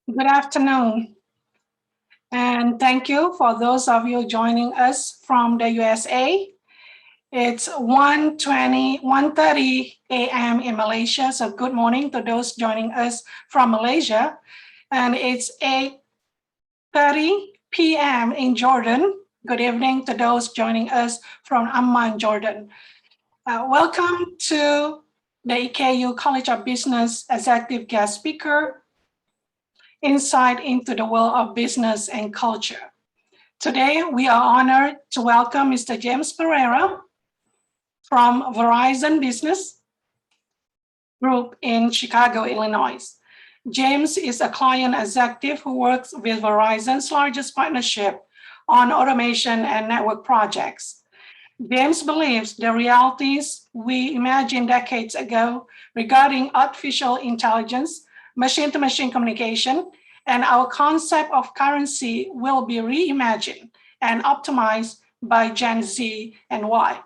Good afternoon, and thank you for those of you joining us from the USA. It's 1:30 a.m. in Malaysia, so good morning to those joining us from Malaysia. And it's 8:30 p.m. in Jordan. Good evening to those joining us from Amman, Jordan. Welcome to the EKU College of Business Executive Guest Speaker, Insight into the World of Business and Culture. Today, we are honored to welcome Mr. James Pereyra from Verizon Business Group in Chicago, Illinois. James is a client executive who works with Verizon's largest partnership on automation and network projects. James believes the realities we imagined decades ago regarding artificial intelligence, machine-to-machine communication, and our concept of currency will be reimagined and optimized by Gen Z and Y.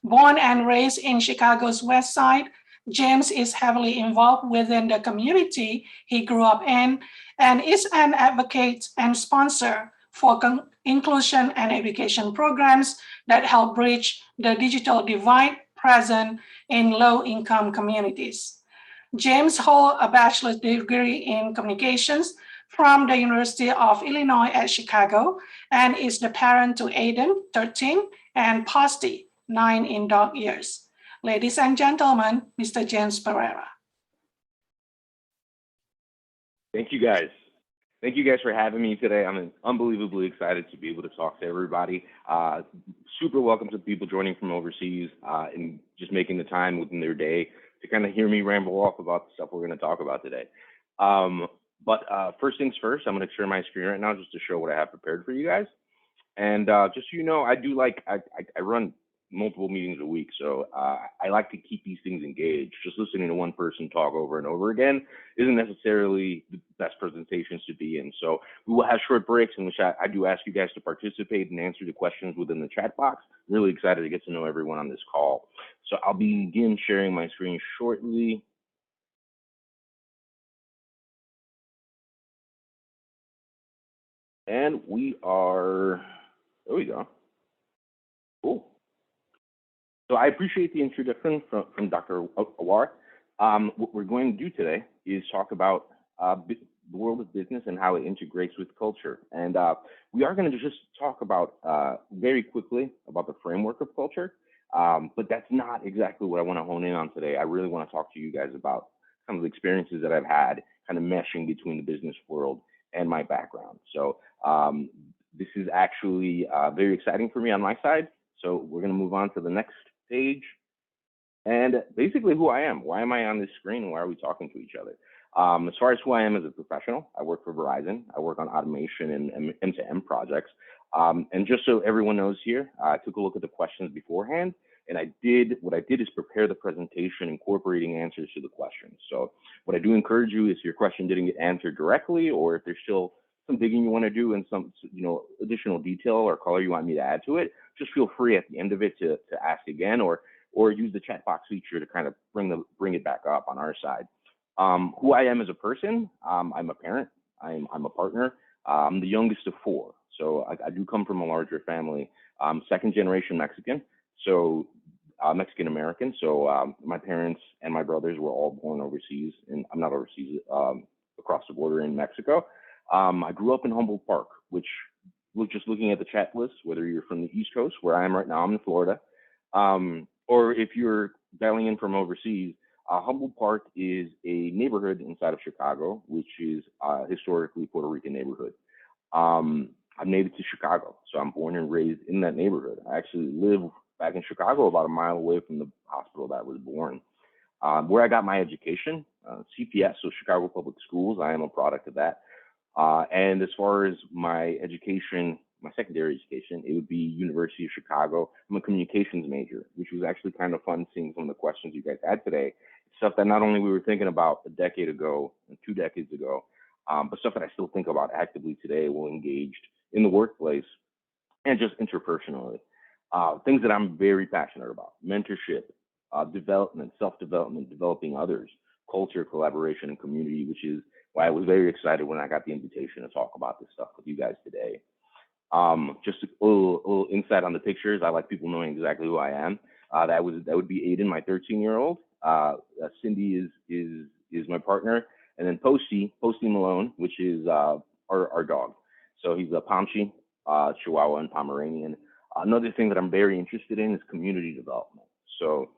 Born and raised in Chicago's West Side, James is heavily involved within the community he grew up in and is an advocate and sponsor for inclusion and education programs that help bridge the digital divide present in low-income communities. James holds a bachelor's degree in communications from the University of Illinois at Chicago and is the parent to Aiden, 13, and Posty, 9 in dog years. Ladies and gentlemen, Mr. James Pereyra. Thank you guys. Thank you guys for having me today. I'm unbelievably excited to be able to talk to everybody. Super welcome to people joining from overseas and just making the time within their day to kind of hear me ramble off about the stuff we're going to talk about today. But first things first, I'm going to share my screen right now just to show what I have prepared for you guys. And just so you know, I run multiple meetings a week, so I like to keep these things engaged. Just listening to one person talk over and over again isn't necessarily the best presentations to be in. So we will have short breaks in which I do ask you guys to participate and answer the questions within the chat box. I'm really excited to get to know everyone on this call. So I'll begin sharing my screen shortly. And there we go. Cool. So I appreciate the introduction from Dr. Awar. What we're going to do today is talk about the world of business and how it integrates with culture. And we are going to just talk about very quickly about the framework of culture, but that's not exactly what I want to hone in on today. I really want to talk to you guys about some of the experiences that I've had kind of meshing between the business world and my background. So this is actually very exciting for me on my side. So we're going to move on to the next page. And basically who I am. Why am I on this screen? Why are we talking to each other? As far as who I am as a professional, I work for Verizon. I work on automation and end-to-end projects. And just so everyone knows here, I took a look at the questions beforehand, and what I did is prepare the presentation incorporating answers to the questions. So what I do encourage you is if your question didn't get answered directly, or if there's still some digging you want to do and some additional detail or color you want me to add to it, just feel free at the end of it to ask again, or use the chat box feature to kind of bring it back up on our side. Who I am as a person, I'm a parent, I'm a partner, I'm the youngest of four. So I do come from a larger family. I'm second generation Mexican, so Mexican American. So my parents and my brothers were all born overseas, and I'm not overseas, across the border in Mexico. I grew up in Humboldt Park, which, just looking at the chat list, whether you're from the East Coast, where I am right now, I'm in Florida, or if you're dialing in from overseas, Humboldt Park is a neighborhood inside of Chicago, which is historically Puerto Rican neighborhood. I'm native to Chicago, so I'm born and raised in that neighborhood. I actually live back in Chicago, about a mile away from the hospital that I was born. Where I got my education, CPS, so Chicago Public Schools, I am a product of that. And as far as my education, my secondary education, it would be University of Chicago. I'm a communications major, which was actually kind of fun seeing some of the questions you guys had today. Stuff that not only we were thinking about a decade ago and 2 decades ago, but stuff that I still think about actively today while engaged in the workplace and just interpersonally. Things that I'm very passionate about: mentorship, development, self-development, developing others, culture, collaboration, and community, which is why I was very excited when I got the invitation to talk about this stuff with you guys today. Just a little insight on the pictures. I like people knowing exactly who I am. That would be Aiden, my 13-year-old. Cindy is my partner, and then Posty Malone, which is our dog. So he's a Pomchi, Chihuahua, and Pomeranian. Another thing that I'm very interested in is community development. So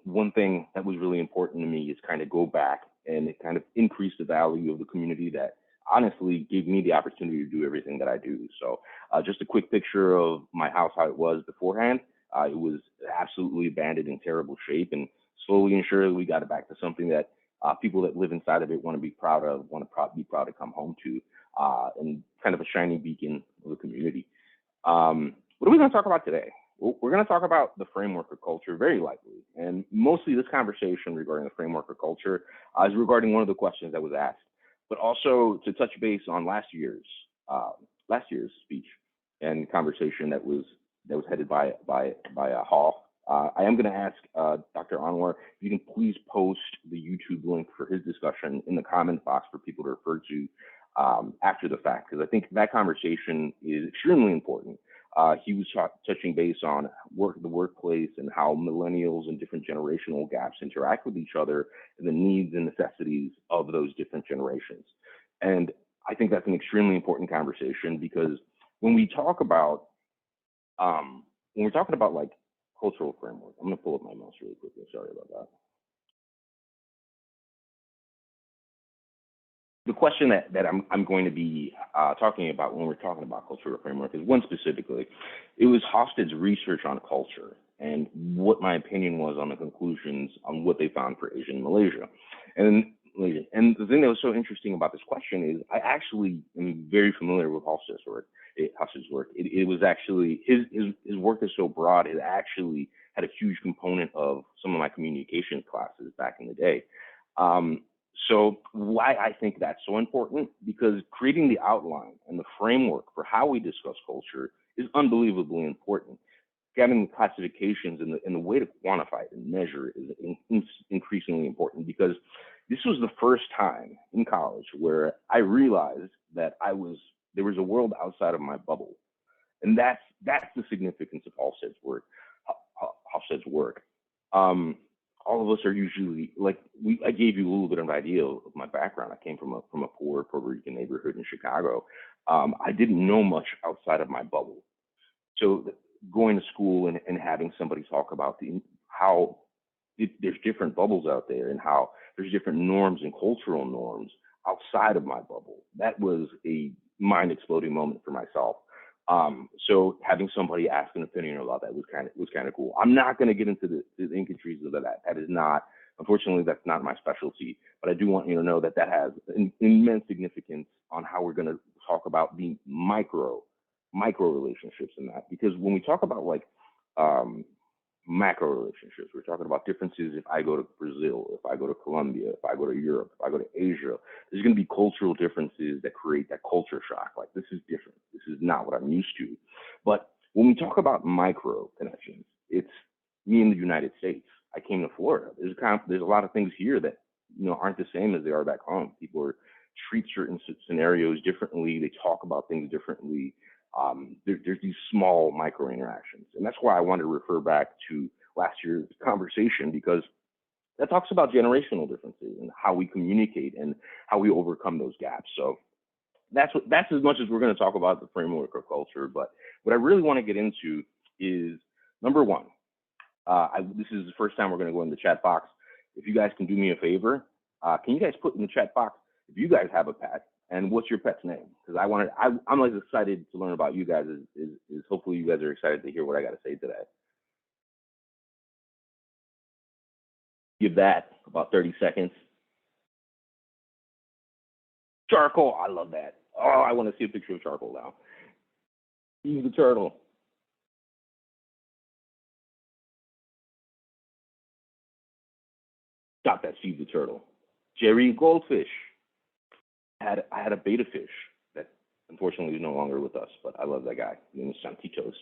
one thing that was really important to me is kind of go back and kind of increase the value of the community that honestly gave me the opportunity to do everything that I do. So just a quick picture of my house, how it was beforehand. It was absolutely abandoned in terrible shape, and slowly and surely we got it back to something that people that live inside of it want to be proud of, be proud to come home to, and kind of a shiny beacon of the community. What are we going to talk about today? Well, we're going to talk about the framework of culture, very likely, and mostly this conversation regarding the framework of culture is regarding one of the questions that was asked, but also to touch base on last year's speech and conversation that was headed by Hall. I am going to ask Dr. Anwar if you can please post the YouTube link for his discussion in the comment box for people to refer to after the fact, because I think that conversation is extremely important. He was touching base on the workplace and how millennials and different generational gaps interact with each other and the needs and necessities of those different generations. And I think that's an extremely important conversation, because when we talk about when we're talking about like cultural framework, I'm going to pull up my mouse really quickly. Sorry about that. The question that I'm going to be talking about when we're talking about cultural framework is one specifically. It was Hofstede's research on culture and what my opinion was on the conclusions on what they found for Asian Malaysia. And the thing that was so interesting about this question is I actually am very familiar with Hofstede's work. It was actually his work is so broad. It actually had a huge component of some of my communication classes back in the day. So why I think that's so important, because creating the outline and the framework for how we discuss culture is unbelievably important. Getting the classifications and the way to quantify it and measure it is increasingly important, because this was the first time in college where I realized that there was a world outside of my bubble. And that's the significance of Hofstede's work. All of us are usually like, I gave you a little bit of an idea of my background. I came from a poor Puerto Rican neighborhood in Chicago. I didn't know much outside of my bubble. So going to school and having somebody talk about how there's different bubbles out there and how there's different norms and cultural norms outside of my bubble, that was a mind-exploding moment for myself. So having somebody ask an opinion about that was kind of cool. I'm not going to get into the intricacies of that. That is not, unfortunately, that's not my specialty. But I do want you to know that has an immense significance on how we're going to talk about the micro relationships in that. Because when we talk about like macro relationships, we're talking about differences. If I go to Brazil, if I go to Colombia, if I go to Europe, if I go to Asia, there's going to be cultural differences that create that culture shock. Like, this is different. This is not what I'm used to. But when we talk about micro connections, it's me in the United States. I came to Florida. There's a lot of things here that aren't the same as they are back home. People treat certain scenarios differently. They talk about things differently. There's these small micro interactions. And that's why I wanted to refer back to last year's conversation, because that talks about generational differences and how we communicate and how we overcome those gaps. So that's as much as we're going to talk about the framework of culture. But what I really want to get into is, number one, this is the first time we're going to go in the chat box. If you guys can do me a favor, can you guys put in the chat box if you guys have a pet? And what's your pet's name? Because I'm like excited to learn about you guys. Is hopefully you guys are excited to hear what I got to say today. Give that about 30 seconds. Charcoal, I love that. Oh, I want to see a picture of Charcoal now. He's the turtle. Stop that, Steve the turtle. Jerry Goldfish. I had a beta fish that unfortunately is no longer with us, but I love that guy. His name is Santitos.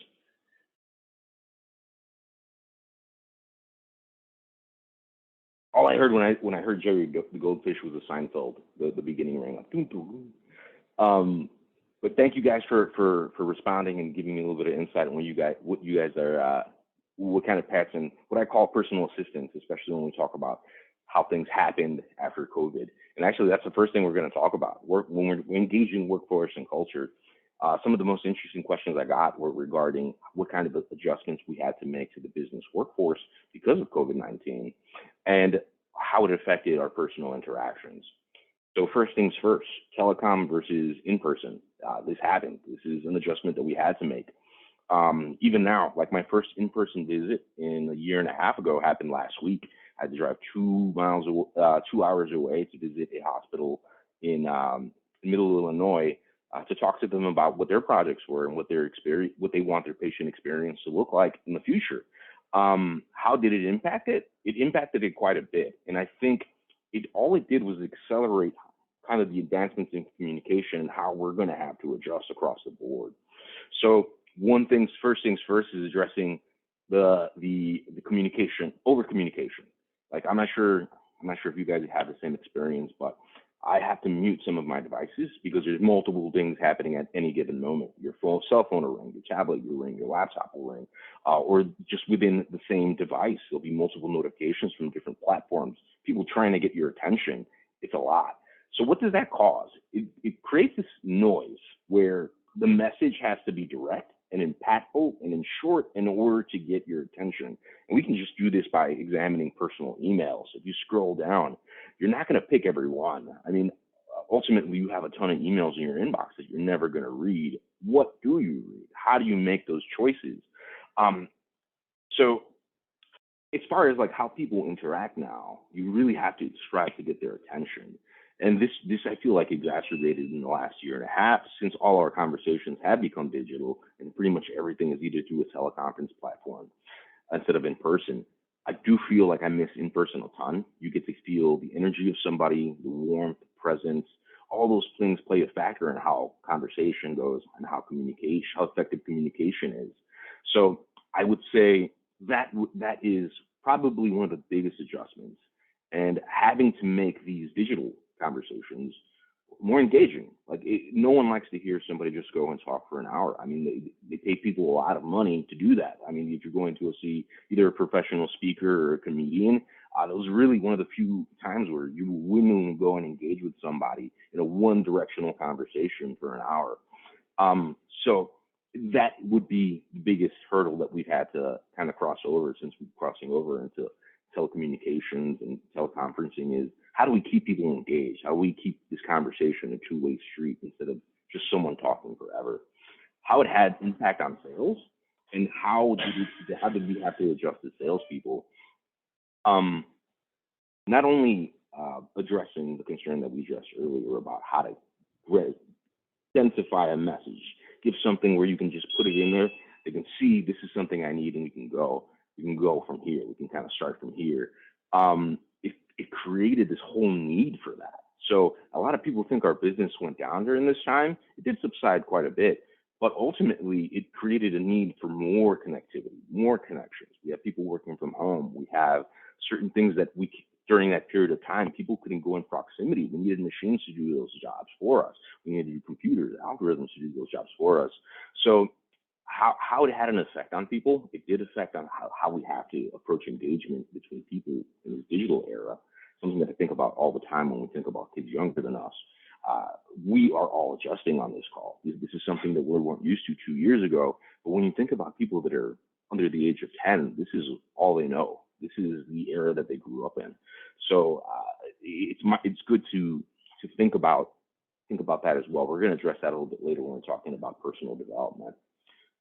All I heard when I heard Jerry the goldfish was a Seinfeld. The beginning rang like doom, doom, doom. But thank you guys for responding and giving me a little bit of insight on what you guys are, what kind of pets and what I call personal assistants, especially when we talk about how things happened after COVID. And actually, that's the first thing we're going to talk about. When we're engaging workforce and culture, some of the most interesting questions I got were regarding what kind of adjustments we had to make to the business workforce because of COVID-19 and how it affected our personal interactions. So first things first, telecom versus in-person. This happened. This is an adjustment that we had to make. Even now, like my first in-person visit in a year and a half ago happened last week. I had to drive 2 hours away to visit a hospital in Middle Illinois to talk to them about what their projects were and what they want their patient experience to look like in the future. How did it impact it? It impacted it quite a bit, and I think all it did was accelerate kind of the advancements in communication and how we're going to have to adjust across the board. So first things first is addressing the communication, over communication. Like I'm not sure if you guys have the same experience, but I have to mute some of my devices because there's multiple things happening at any given moment. Your cell phone will ring, your tablet will ring, your laptop will ring, or just within the same device, there'll be multiple notifications from different platforms, people trying to get your attention. It's a lot. So what does that cause? It creates this noise where the message has to be direct and impactful and in short in order to get your attention. And we can just do this by examining personal emails. If you scroll down, you're not going to pick every one. I mean, ultimately, you have a ton of emails in your inbox that you're never going to read. What do you read? How do you make those choices? So as far as like how people interact now, you really have to strive to get their attention. And this I feel like exacerbated in the last year and a half since all our conversations have become digital and pretty much everything is either through a teleconference platform instead of in person. I do feel like I miss in person a ton. You get to feel the energy of somebody, the warmth, presence, all those things play a factor in how conversation goes and how effective communication is. So I would say that is probably one of the biggest adjustments. And having to make these digital conversations more engaging. No one likes to hear somebody just go and talk for an hour. I mean, they pay people a lot of money to do that. I mean, if you're going to see either a professional speaker or a comedian, that was really one of the few times where you willingly go and engage with somebody in a one-directional conversation for an hour. So that would be the biggest hurdle that we've had to kind of cross over since we're crossing over into telecommunications and teleconferencing is how do we keep people engaged? How do we keep this conversation a two-way street instead of just someone talking forever? How it had impact on sales and how did we have to adjust as salespeople? Not only addressing the concern that we addressed earlier about how to densify a message, give something where you can just put it in there, they can see this is something I need and we can go from here. We can kind of start from here. It created this whole need for that. So a lot of people think our business went down during this time. It did subside quite a bit, but ultimately it created a need for more connectivity, more connections. We have people working from home. We have certain things that during that period of time, people couldn't go in proximity. We needed machines to do those jobs for us. We needed computers, algorithms to do those jobs for us. So how it had an effect on people, it did affect on how we have to approach engagement between people in this digital era, something that I think about all the time when we think about kids younger than us. We are all adjusting on this call. This is something that we weren't used to 2 years ago, but when you think about people that are under the age of 10, this is all they know. This is the era that they grew up in. So it's good to think about that as well. We're going to address that a little bit later when we're talking about personal development.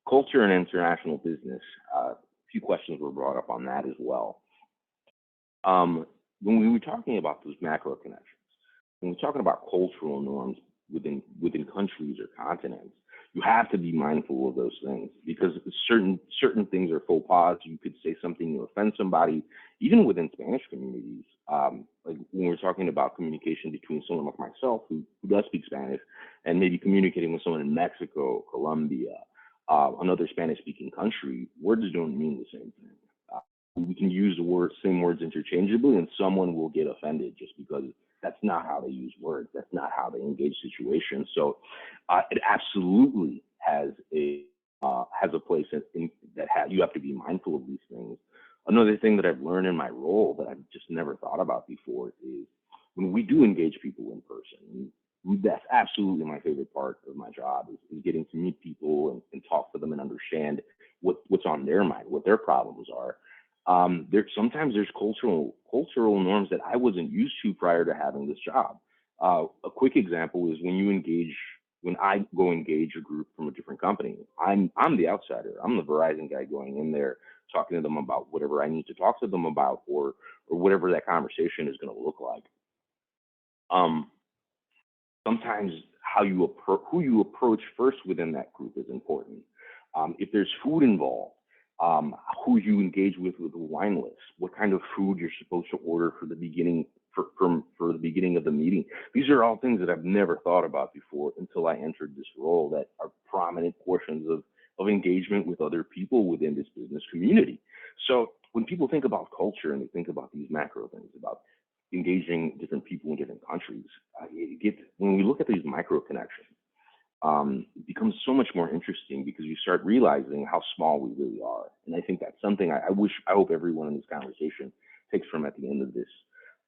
Culture and international business, a few questions were brought up on that as well. When we were talking about those macro connections, when we're talking about cultural norms within countries or continents, you have to be mindful of those things because certain things are faux pas. You could say something to offend somebody, even within Spanish communities. Like when we're talking about communication between someone like myself who does speak Spanish and maybe communicating with someone in Mexico, Colombia, another Spanish-speaking country, words don't mean the same thing. we can use the same words interchangeably, and someone will get offended just because that's not how they use words. That's not how they engage situations. So it absolutely has a place you have to be mindful of these things. Another thing that I've learned in my role that I've just never thought about before is when we do engage people in person. That's absolutely my favorite part of my job is getting to meet people and talk to them and understand what's on their mind, what their problems are. Sometimes there's cultural norms that I wasn't used to prior to having this job. A quick example is when I go engage a group from a different company. I'm the outsider. I'm the Verizon guy going in there, talking to them about whatever I need to talk to them about, or whatever that conversation is going to look like. Sometimes who you approach first within that group is important. If there's food involved, who you engage with the wine list, what kind of food you're supposed to order for the beginning for the beginning of the meeting. These are all things that I've never thought about before until I entered this role that are prominent portions of engagement with other people within this business community. So when people think about culture and they think about these macro things, about engaging different people in different countries, when we look at these micro connections, it becomes so much more interesting because you start realizing how small we really are. And I think that's something I hope everyone in this conversation takes from at the end of this.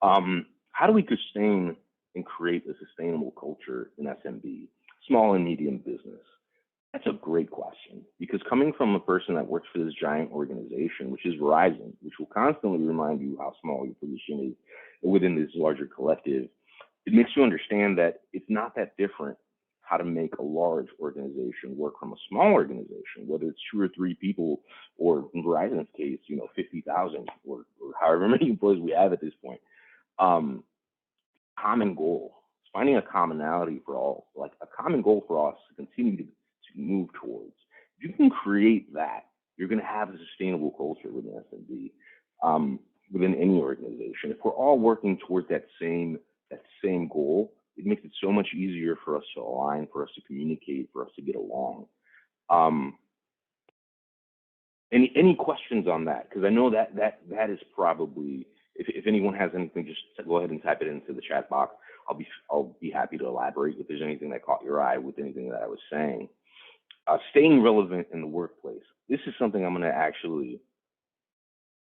How do we sustain and create a sustainable culture in SMB, small and medium business? That's a great question, because coming from a person that works for this giant organization, which is Verizon, which will constantly remind you how small your position is within this larger collective, it makes you understand that it's not that different how to make a large organization work from a small organization, whether it's 2 or 3 people, or in Verizon's case, 50,000 or however many employees we have at this point. Common goal, finding a commonality for all, like a common goal for us to continue to move towards. If you can create that, you're going to have a sustainable culture within SMB, within any organization. If we're all working towards that same goal, it makes it so much easier for us to align, for us to communicate, for us to get along. Any questions on that? Because I know that is probably, if anyone has anything, just go ahead and type it into the chat box. I'll be happy to elaborate if there's anything that caught your eye with anything that I was saying. Staying relevant in the workplace. This is something I'm actually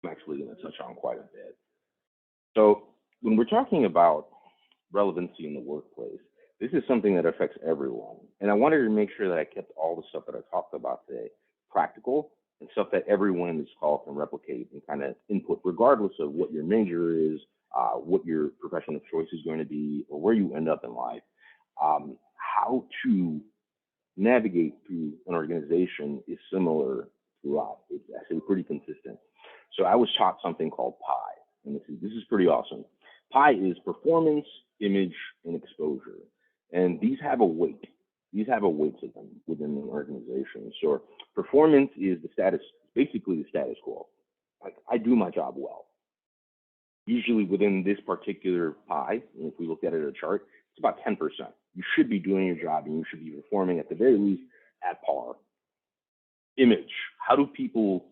going to touch on quite a bit. So when we're talking about relevancy in the workplace, this is something that affects everyone. And I wanted to make sure that I kept all the stuff that I talked about today practical and stuff that everyone in this call can replicate and kind of input, regardless of what your major is, what your profession of choice is going to be, or where you end up in life. How to navigate through an organization is similar throughout. It's actually pretty consistent. So I was taught something called PI, and this is pretty awesome. PI is performance, image, and exposure. And these have a weight. These have a weight to them within an organization. So performance is basically the status quo. Like, I do my job well. Usually within this particular pie, and if we look at it at a chart, it's about 10%. You should be doing your job and you should be performing at the very least at par. Image. How do people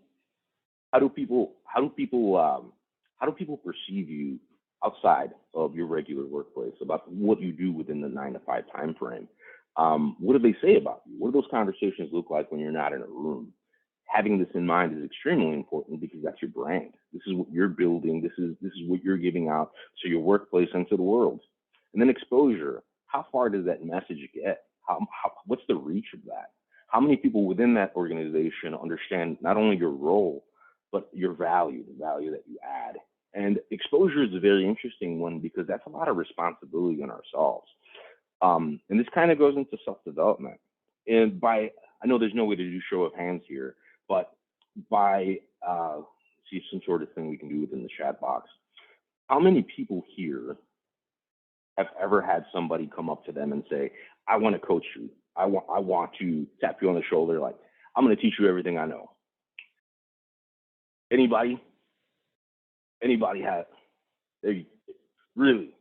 perceive you outside of your regular workplace, about what you do within the 9 to 5 time frame? What do they say about you? What do those conversations look like when you're not in a room? Having this in mind is extremely important because that's your brand. This is what you're building. This is what you're giving out to your workplace and to the world. And then exposure. How far does that message get? What's the reach of that? How many people within that organization understand not only your role, but your value, the value that you add? And exposure is a very interesting one because that's a lot of responsibility on ourselves. And this kind of goes into self-development. And I know there's no way to do show of hands here, but see some sort of thing we can do within the chat box. How many people here have ever had somebody come up to them and say, I want to coach you. I want to tap you on the shoulder, like, I'm going to teach you everything I know. Anybody have? Really?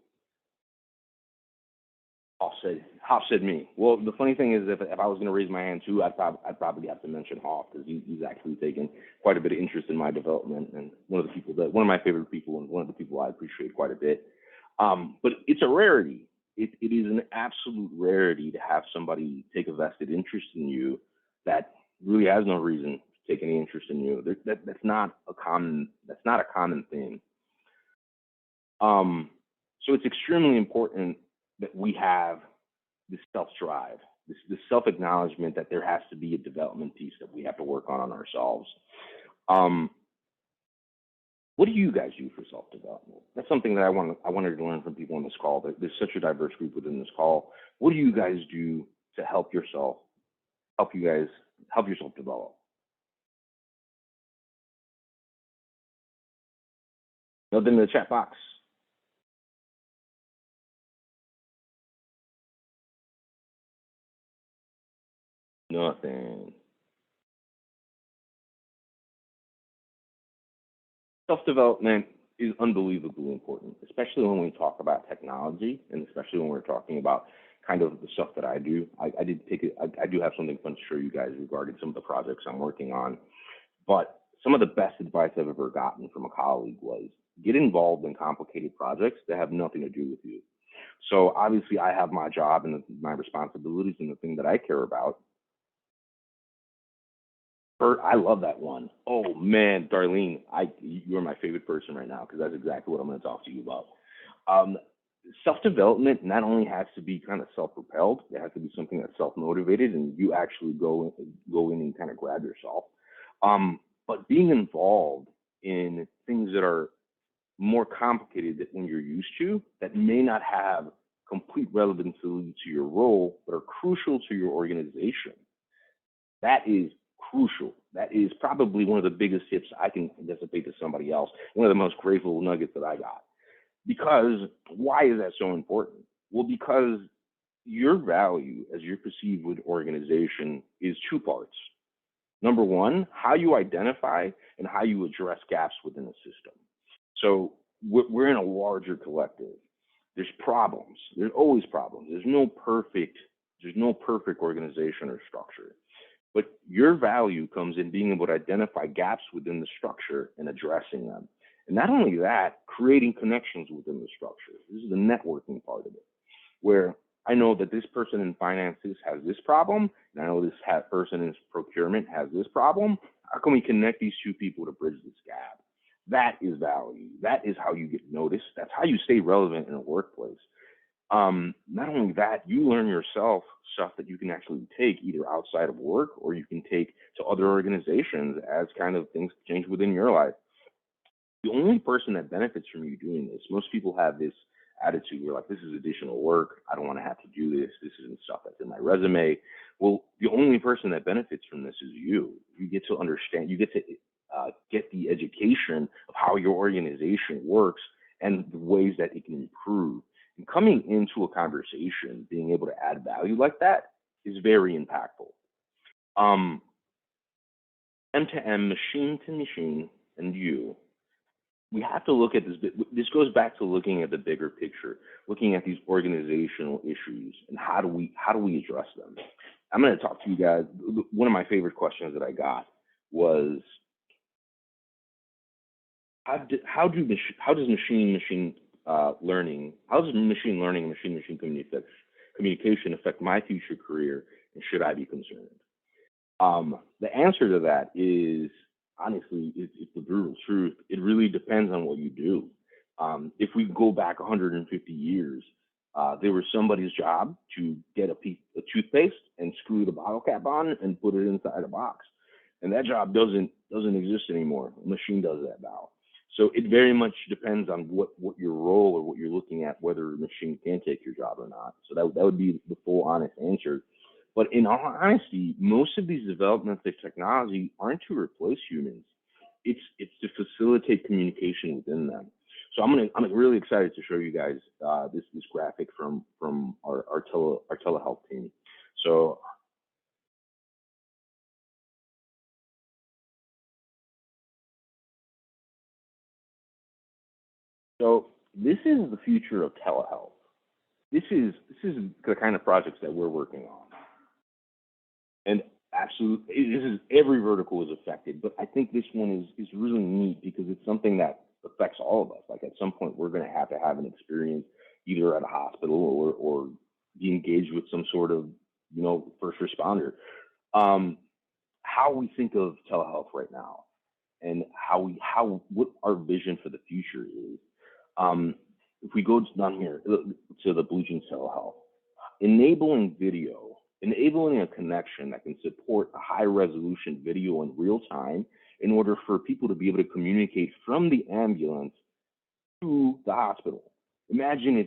I'll say, Hoff said me. Well, the funny thing is, if I was going to raise my hand too, I'd probably have to mention Hoff, because he's actually taken quite a bit of interest in my development, and one of my favorite people, and one of the people I appreciate quite a bit. But it's a rarity. It is an absolute rarity to have somebody take a vested interest in you that really has no reason to take any interest in you. That's not a common thing. So it's extremely important that we have this self-drive, this self-acknowledgement that there has to be a development piece that we have to work on ourselves. What do you guys do for self-development? That's something that I wanted to learn from people on this call. There's such a diverse group within this call. What do you guys do to help yourself develop? Nothing in the chat box. Nothing. Self-development is unbelievably important, especially when we talk about technology, and especially when we're talking about kind of the stuff that I do. I do have something fun to show you guys regarding some of the projects I'm working on. But some of the best advice I've ever gotten from a colleague was get involved in complicated projects that have nothing to do with you. So obviously I have my job and my responsibilities and the thing that I care about. I love that one. Oh man, Darlene, you're my favorite person right now, because that's exactly what I'm going to talk to you about. Self-development not only has to be kind of self-propelled, it has to be something that's self-motivated, and you actually go in and kind of grab yourself. But being involved in things that are more complicated than when you're used to, that may not have complete relevance to your role, but are crucial to your organization, that is crucial. That is probably one of the biggest tips I can anticipate to somebody else. One of the most grateful nuggets that I got. Because why is that so important? Well, because your value as you're perceived with organization is two parts. Number one, how you identify and how you address gaps within the system. So we're in a larger collective. There's problems. There's always problems. There's no perfect organization or structure. But your value comes in being able to identify gaps within the structure and addressing them. And not only that, creating connections within the structure. This is the networking part of it, where I know that this person in finances has this problem, and I know this person in procurement has this problem. How can we connect these two people to bridge this gap? That is value. That is how you get noticed. That's how you stay relevant in a workplace. Not only that, you learn yourself stuff that you can actually take either outside of work, or you can take to other organizations as kind of things change within your life. The only person that benefits from you doing this, most people have this attitude where like, this is additional work. I don't want to have to do this. This isn't stuff that's in my resume. Well, the only person that benefits from this is you. You get to understand, you get to get the education of how your organization works and the ways that it can improve. And coming into a conversation, being able to add value like that is very impactful. M2M, machine to machine, and you. We have to look at this. This goes back to looking at the bigger picture, looking at these organizational issues and how do we address them. I'm going to talk to you guys. One of my favorite questions that I got was, how does machine learning and machine communication affect my future career, and should I be concerned? The answer to that is, honestly, it's the brutal truth. It really depends on what you do. If we go back 150 years, there was somebody's job to get a toothpaste and screw the bottle cap on and put it inside a box. And that job doesn't exist anymore. A machine does that now. So it very much depends on what your role or what you're looking at, whether a machine can take your job or not. So that would be the full honest answer. But in all honesty, most of these developments of technology aren't to replace humans. It's to facilitate communication within them. So I'm really excited to show you guys this graphic from our telehealth team. So this is the future of telehealth. this is the kind of projects that we're working on. And absolutely, this is every vertical is affected, but I think this one is really neat because it's something that affects all of us. Like at some point, we're going to have an experience either at a hospital or be engaged with some sort of, first responder. How we think of telehealth right now, and what our vision for the future is. If we go down here to the Blue Jeans Telehealth, enabling video, enabling a connection that can support a high resolution video in real time in order for people to be able to communicate from the ambulance to the hospital. Imagine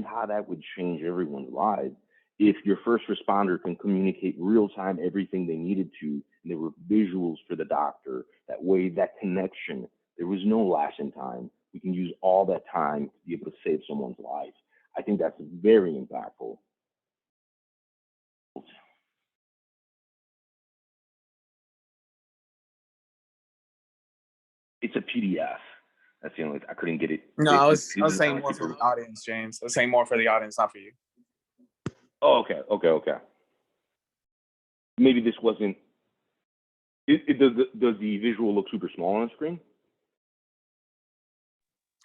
how that would change everyone's lives if your first responder can communicate real time everything they needed to, and there were visuals for the doctor. That way, that connection, there was no lapse in time. We can use all that time to be able to save someone's life. I think that's very impactful. It's a PDF. That's the only, I couldn't get it. No, I was saying more for the audience, James. I was saying more for the audience, not for you. Oh, okay. Maybe this wasn't, does the visual look super small on the screen?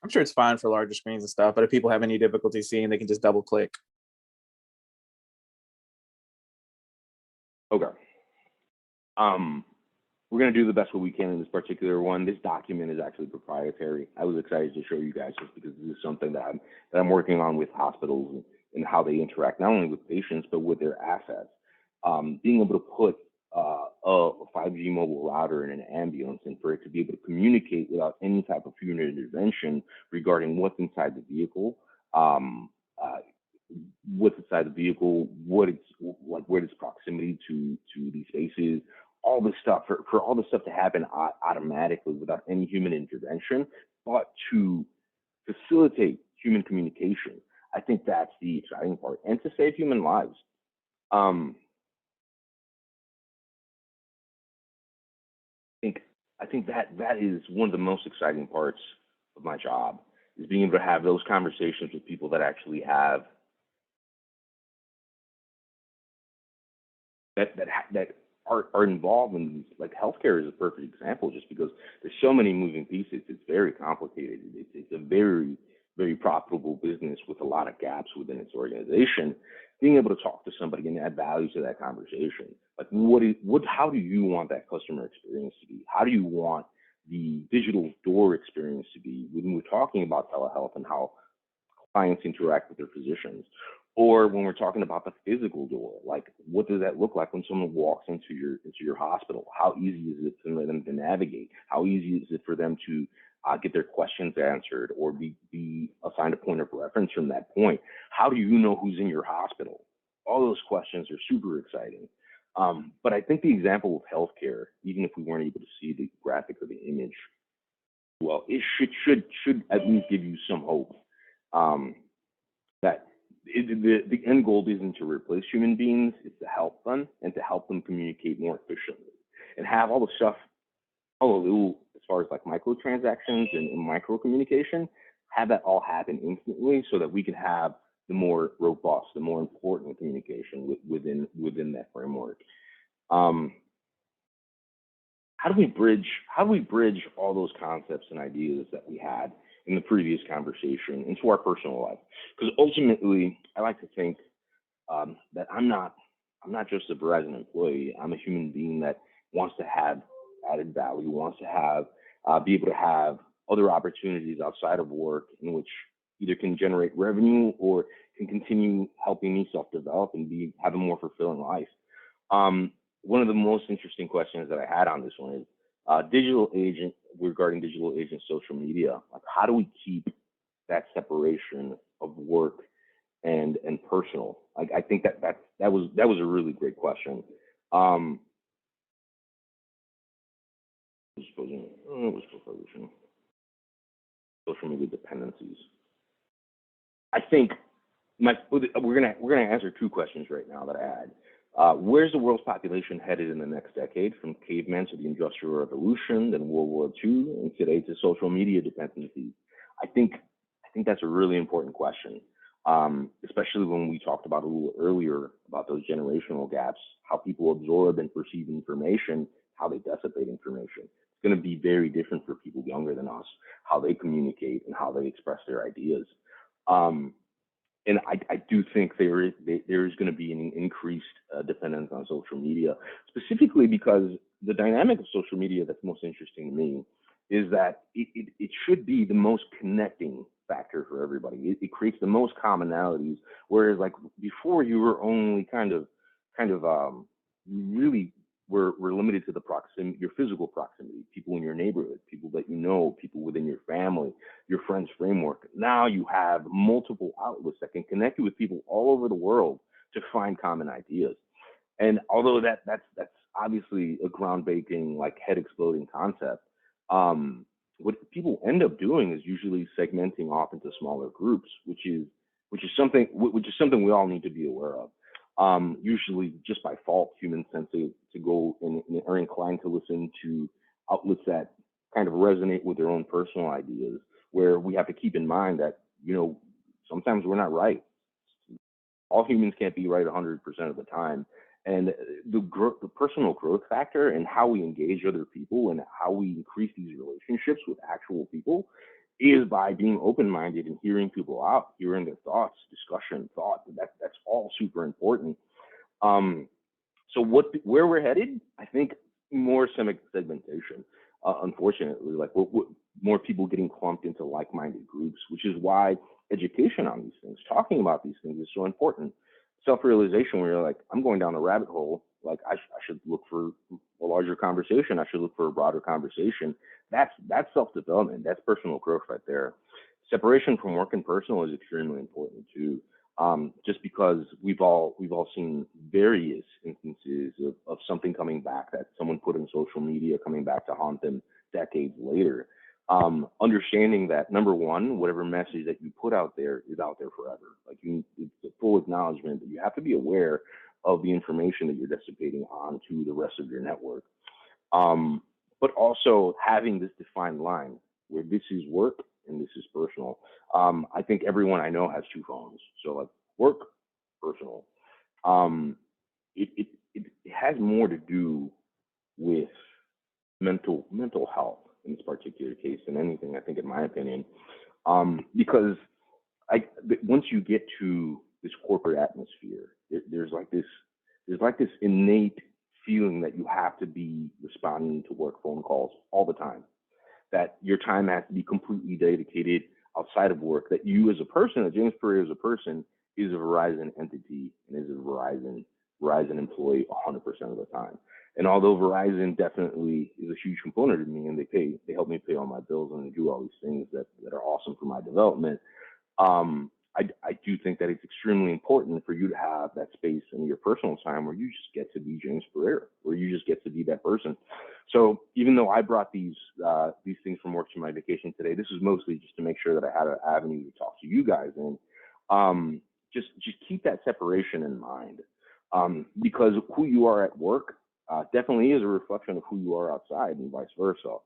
I'm sure it's fine for larger screens and stuff, but if people have any difficulty seeing, they can just double click. Okay. We're going to do the best what we can in this particular one. This document is actually proprietary. I was excited to show you guys just because this is something that I'm working on with hospitals and how they interact not only with patients but with their assets. Being able to put a 5G mobile router in an ambulance and for it to be able to communicate without any type of human intervention regarding what's inside the vehicle, what its proximity to these spaces, all this stuff, for all this stuff to happen automatically without any human intervention, but to facilitate human communication. I think that's the exciting part, and to save human lives. I think that is one of the most exciting parts of my job, is being able to have those conversations with people that actually have that are involved in these. Like healthcare is a perfect example, just because there's so many moving pieces. It's very complicated. It's a very, very profitable business with a lot of gaps within its organization. Being able to talk to somebody and add value to that conversation, like how do you want that customer experience to be? How do you want the digital door experience to be when we're talking about telehealth and how clients interact with their physicians? Or when we're talking about the physical door, like what does that look like when someone walks into your hospital? How easy is it for them to navigate? How easy is it for them to get their questions answered or be assigned a point of reference from that point? How do you know who's in your hospital? All those questions are super exciting. But I think the example of healthcare, even if we weren't able to see the graphic or the image, well, it should at least give you some hope that the end goal isn't to replace human beings, it's to help them and to help them communicate more efficiently and have all the stuff, as far as like microtransactions and micro communication, have that all happen instantly so that we can have the more robust, the more important communication within that framework. How do we bridge all those concepts and ideas that we had in the previous conversation into our personal life? Because ultimately, I like to think that I'm not just a Verizon employee. I'm a human being that wants to have added value, wants to have be able to have other opportunities outside of work in which either can generate revenue or can continue helping me self-develop and have a more fulfilling life. One of the most interesting questions that I had on this one is regarding digital agent social media. Like, how do we keep that separation of work and personal? Like, I think that was a really great question. Social media dependencies. I think we're gonna answer two questions right now that I had. Where's the world's population headed in the next decade, from cavemen to the Industrial Revolution, then World War II, and today to social media dependencies? I think that's a really important question. especially when we talked about a little earlier about those generational gaps, how people absorb and perceive information, how they dissipate information. It's going to be very different for people younger than us, how they communicate and how they express their ideas. And I do think there is going to be an increased dependence on social media, specifically because the dynamic of social media that's most interesting to me is that it should be the most connecting factor for everybody. It creates the most commonalities, whereas like before you were only kind of really were limited to the proximity, your physical proximity, people in your neighborhood, people that you know, people within your family, your friends framework. Now you have multiple outlets that can connect you with people all over the world to find common ideas. And although that's obviously a groundbreaking, like head exploding concept, what people end up doing is usually segmenting off into smaller groups, which is something we all need to be aware of. Usually just by fault, humans tend to go and are inclined to listen to outlets that kind of resonate with their own personal ideas, where we have to keep in mind that, sometimes we're not right. All humans can't be right 100% of the time. And the personal growth factor and how we engage other people and how we increase these relationships with actual people is by being open-minded and hearing people out, hearing their thoughts, discussion, thought. That's all super important. So where we're headed, I think more segmentation. Unfortunately, like more people getting clumped into like-minded groups, which is why education on these things, talking about these things, is so important. Self-realization, where you're like, I'm going down a rabbit hole, like I should look for a larger conversation, I should look for a broader conversation. That's self-development, that's personal growth right there. Separation from work and personal is extremely important too. Just because we've all seen various instances of something coming back, that someone put in social media coming back to haunt them decades later. Understanding that, number one, whatever message that you put out there is out there forever. Like it's a full acknowledgement that you have to be aware of the information that you're dissipating onto the rest of your network. But also having this defined line where this is work and this is personal. I think everyone I know has two phones. So like work, personal. It has more to do with mental health in this particular case than anything, I think, in my opinion. Because once you get to this corporate atmosphere, there's like this innate feeling that you have to be responding to work phone calls all the time, that your time has to be completely dedicated outside of work, that you as a person, that James Pereyra as a person is a Verizon entity and is a Verizon employee 100% of the time. And although Verizon definitely is a huge component of me, and they help me pay all my bills and they do all these things that are awesome for my development, I do think that it's extremely important for you to have that space in your personal time where you just get to be James Pereyra, where you just get to be that person. So even though I brought these things from work to my vacation today, this is mostly just to make sure that I had an avenue to talk to you guys in. Just keep that separation in mind, because who you are at work definitely is a reflection of who you are outside and vice versa.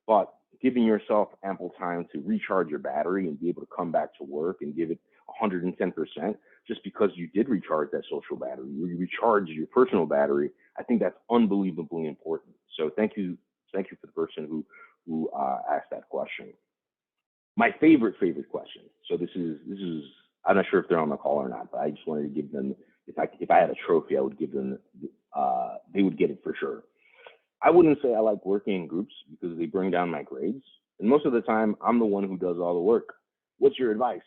But giving yourself ample time to recharge your battery and be able to come back to work and give it 110%, just because you did recharge that social battery, you recharge your personal battery, I think that's unbelievably important. So thank you for the person who asked that question. My favorite question. So this is I'm not sure if they're on the call or not, but I just wanted to give them, if I had a trophy, I would give them, they would get it for sure. I wouldn't say I like working in groups because they bring down my grades. And most of the time, I'm the one who does all the work. What's your advice?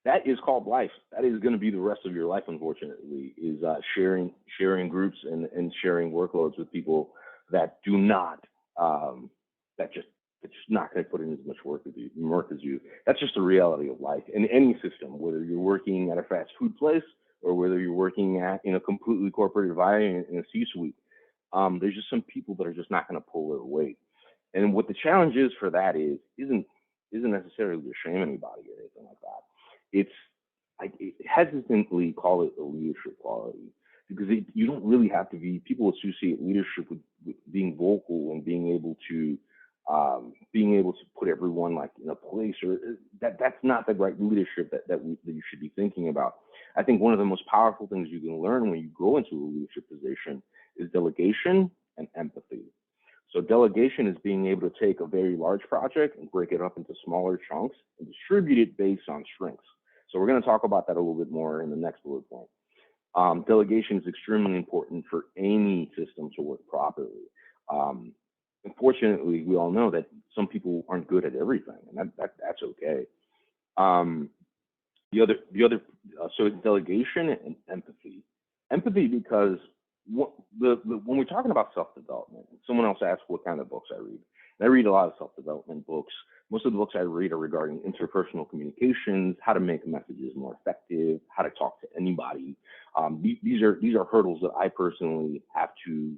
That is called life. That is going to be the rest of your life, unfortunately, is sharing groups and sharing workloads with people that do not, that's just not going to put in as much work as you. That's just the reality of life in any system, whether you're working at a fast food place or whether you're working in a completely corporate environment in a C-suite. There's just some people that are just not going to pull their weight. And what the challenge is for that isn't necessarily to shame anybody or anything like that. It's, I hesitantly call it a leadership quality, because you don't really have to be, people associate leadership with being vocal and being able to being able to put everyone like in a place, or that's not the right leadership that you should be thinking about. I think one of the most powerful things you can learn when you go into a leadership position is delegation and empathy. So delegation is being able to take a very large project and break it up into smaller chunks and distribute it based on strengths. So we're going to talk about that a little bit more in the next bullet point. Delegation is extremely important for any system to work properly. Unfortunately, we all know that some people aren't good at everything, and that's okay. So it's delegation and empathy. Empathy because when we're talking about self-development, someone else asked what kind of books I read. And I read a lot of self-development books. Most of the books I read are regarding interpersonal communications, how to make messages more effective, how to talk to anybody. These are hurdles that I personally have to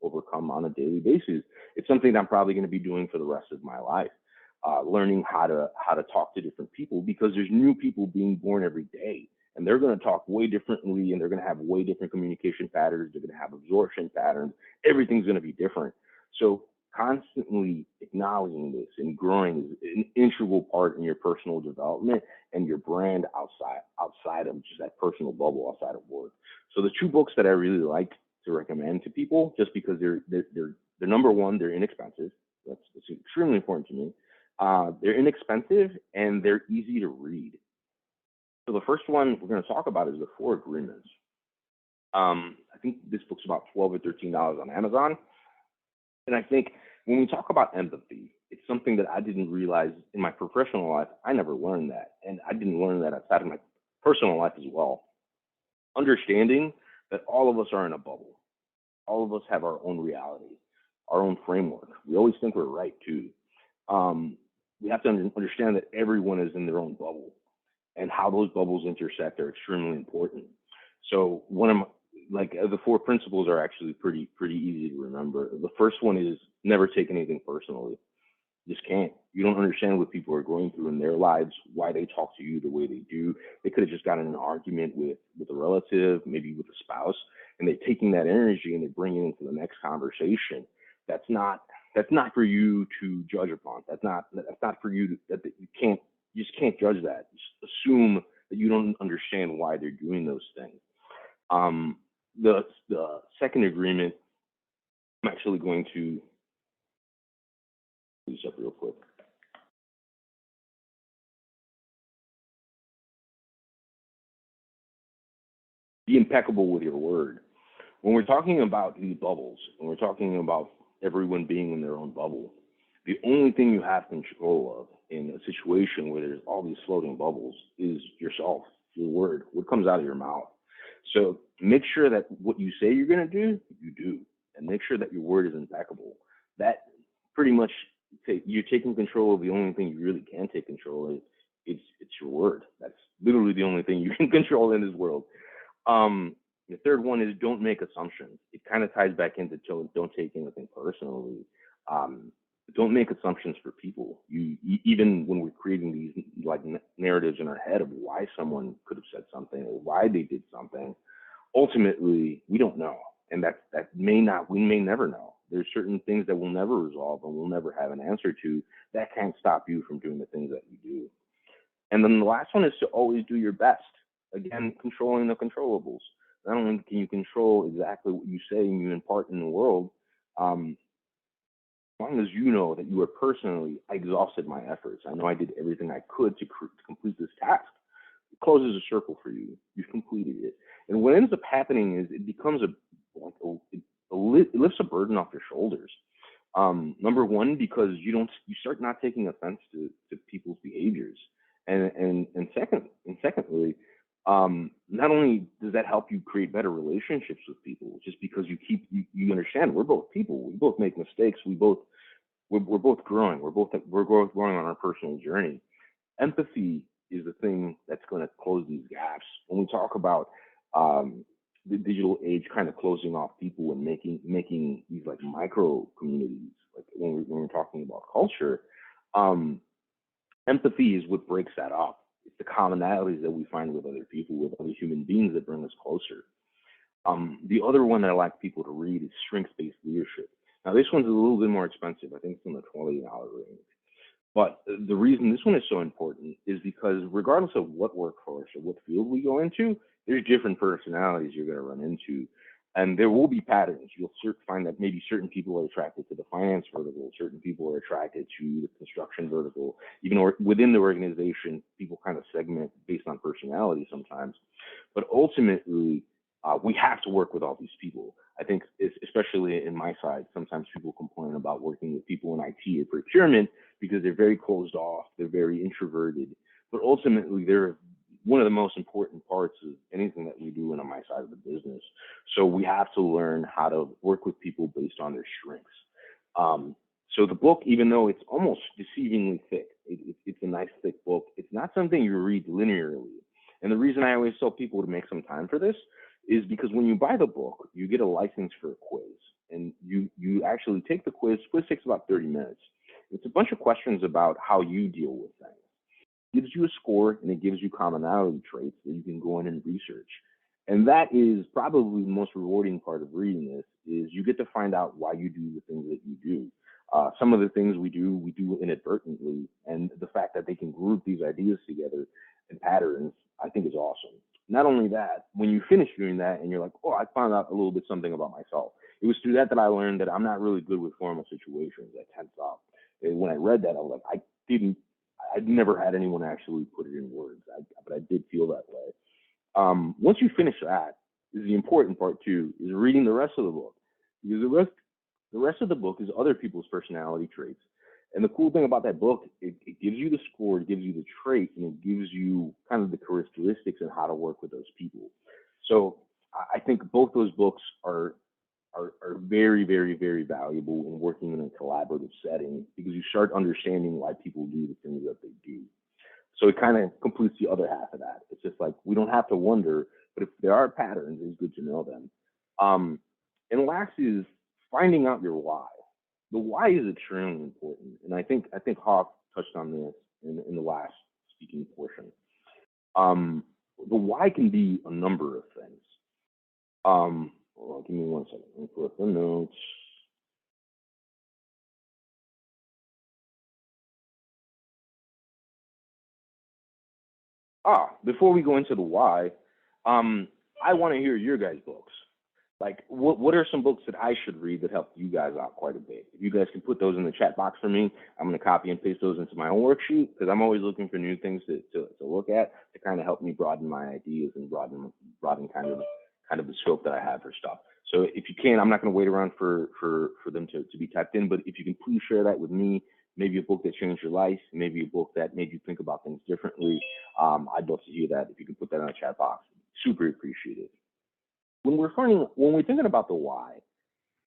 overcome on a daily basis. It's something that I'm probably going to be doing for the rest of my life. Learning how to talk to different people, because there's new people being born every day, and they're going to talk way differently, and they're going to have way different communication patterns. They're going to have absorption patterns. Everything's going to be different. So constantly acknowledging this and growing is an integral part in your personal development and your brand outside of just that personal bubble outside of work. So the two books that I really like to recommend to people, just because they're number one, they're inexpensive. That's extremely important to me. They're inexpensive and they're easy to read. So the first one we're going to talk about is the 4 Agreements. I think this book's about $12 or $13 on Amazon. And I think when we talk about empathy, it's something that I didn't realize in my professional life. I never learned that. And I didn't learn that outside of my personal life as well. Understanding that all of us are in a bubble. All of us have our own reality, our own framework. We always think we're right too. We have to understand that everyone is in their own bubble, and how those bubbles intersect are extremely important. So the 4 principles are actually pretty easy to remember. The first one is never take anything personally. You just can't. You don't understand what people are going through in their lives, why they talk to you the way they do. They could have just gotten in an argument with a relative, maybe with a spouse, and they're taking that energy and they bring it into the next conversation. That's not for you to judge upon. That's not for you that you just can't judge that. Just assume that you don't understand why they're doing those things. The second agreement, I'm actually going to do this up real quick. Be impeccable with your word. When we're talking about these bubbles, when we're talking about everyone being in their own bubble, the only thing you have control of in a situation where there's all these floating bubbles is yourself, your word, what comes out of your mouth. So make sure that what you say you're going to do, you do, and make sure that your word is impeccable. That pretty much, you're taking control of the only thing you really can take control of. It's your word. That's literally the only thing you can control in this world. The third one is don't make assumptions. It kind of ties back into don't take anything personally. Don't make assumptions for people. Even when we're creating these like narratives in our head of why someone could have said something or why they did something, ultimately we don't know, and we may never know. There's certain things that we'll never resolve and we'll never have an answer to. That can't stop you from doing the things that you do. And then the last one is to always do your best. Again, controlling the controllables. Not only can you control exactly what you say and you impart in the world, as long as you know that you are personally, I exhausted my efforts. I know I did everything I could to complete this task. It closes a circle for you. You've completed it. And what ends up happening is it becomes it lifts a burden off your shoulders. Number one, because you start not taking offense to people's behaviors. And secondly, not only does that help you create better relationships with people, just because you understand we're both people, we both make mistakes, we're both growing, we're both growing on our personal journey. Empathy is the thing that's going to close these gaps. When we talk about the digital age kind of closing off people and making these like micro communities, like when we're talking about culture, empathy is what breaks that up. It's the commonalities that we find with other people, with other human beings, that bring us closer. The other one that I like people to read is strengths-based leadership. Now this one's a little bit more expensive. I think it's in the $20 range. But the reason this one is so important is because regardless of what workforce or what field we go into, there's different personalities you're going to run into. And there will be patterns. You'll find that maybe certain people are attracted to the finance vertical, certain people are attracted to the construction vertical. Even within the organization, people kind of segment based on personality sometimes. But ultimately, we have to work with all these people. I think, especially in my side, sometimes people complain about working with people in IT or procurement because they're very closed off, they're very introverted. But ultimately, they're one of the most important parts of anything that we do on my side of the business. So we have to learn how to work with people based on their strengths. So the book, even though it's almost deceivingly thick, it's a nice thick book, it's not something you read linearly. And the reason I always tell people to make some time for this is because when you buy the book, you get a license for a quiz. And you actually take the quiz. Quiz takes about 30 minutes. It's a bunch of questions about how you deal with things. It gives you a score, and it gives you commonality traits that you can go in and research. And that is probably the most rewarding part of reading this, is you get to find out why you do the things that you do. Some of the things we do inadvertently, and the fact that they can group these ideas together in patterns, I think is awesome. Not only that, when you finish doing that and you're like, oh, I found out a little bit something about myself. It was through that I learned that I'm not really good with formal situations. I tense up. And when I read that, I was like, I'd never had anyone actually put it in words, but I did feel that way. Once you finish that, is the important part too, is reading the rest of the book. Because the rest of the book is other people's personality traits. And the cool thing about that book, it gives you the score, it gives you the trait, and it gives you kind of the characteristics and how to work with those people. So I think both those books are very, very, very valuable in working in a collaborative setting, because you start understanding why people do the things that they do. So it kind of completes the other half of that. It's just like, we don't have to wonder, but if there are patterns, it's good to know them. And last is finding out your why. The why is extremely important. And I think Hawk touched on this in the last speaking portion. The why can be a number of things. Well, give me 1 second. Let me pull up the notes. Before we go into the why, I want to hear your guys' books. Like, what are some books that I should read that help you guys out quite a bit? If you guys can put those in the chat box for me, I'm going to copy and paste those into my own worksheet, because I'm always looking for new things to look at to kind of help me broaden my ideas and broaden kind of the scope that I have for stuff. So if you can, I'm not going to wait around for them to be typed in, but if you can please share that with me, maybe a book that changed your life, maybe a book that made you think about things differently. I'd love to hear that. If you can put that in the chat box, super appreciated. When we're thinking about the why,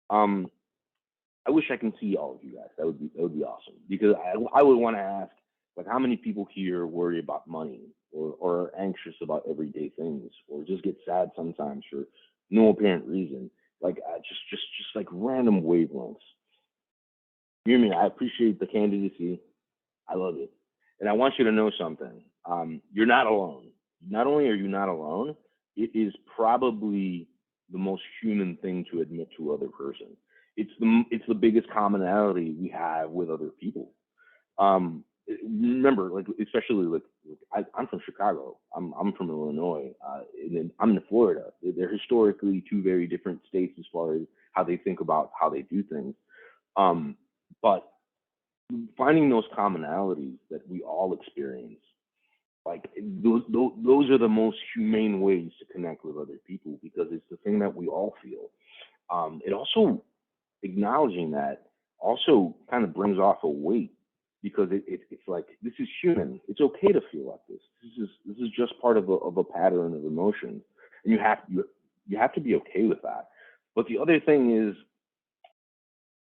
I wish I can see all of you guys. That would be awesome, because I would want to ask, like, how many people here worry about money or are anxious about everyday things, or just get sad sometimes for no apparent reason, like just like random wavelengths. You hear me? I appreciate the candidacy. I love it, and I want you to know something. You're not alone. Not only are you not alone, it is probably the most human thing to admit to other person. It's the biggest commonality we have with other people. Remember, like, especially like I'm from Chicago. I'm from Illinois, and then I'm in Florida. They're historically two very different states as far as how they think about how they do things. But finding those commonalities that we all experience, like those are the most humane ways to connect with other people, because it's the thing that we all feel. It also, acknowledging that also kind of brings off a weight, because it's like, this is human. It's okay to feel like this. This is just part of a pattern of emotions, and you have to be okay with that. But the other thing is,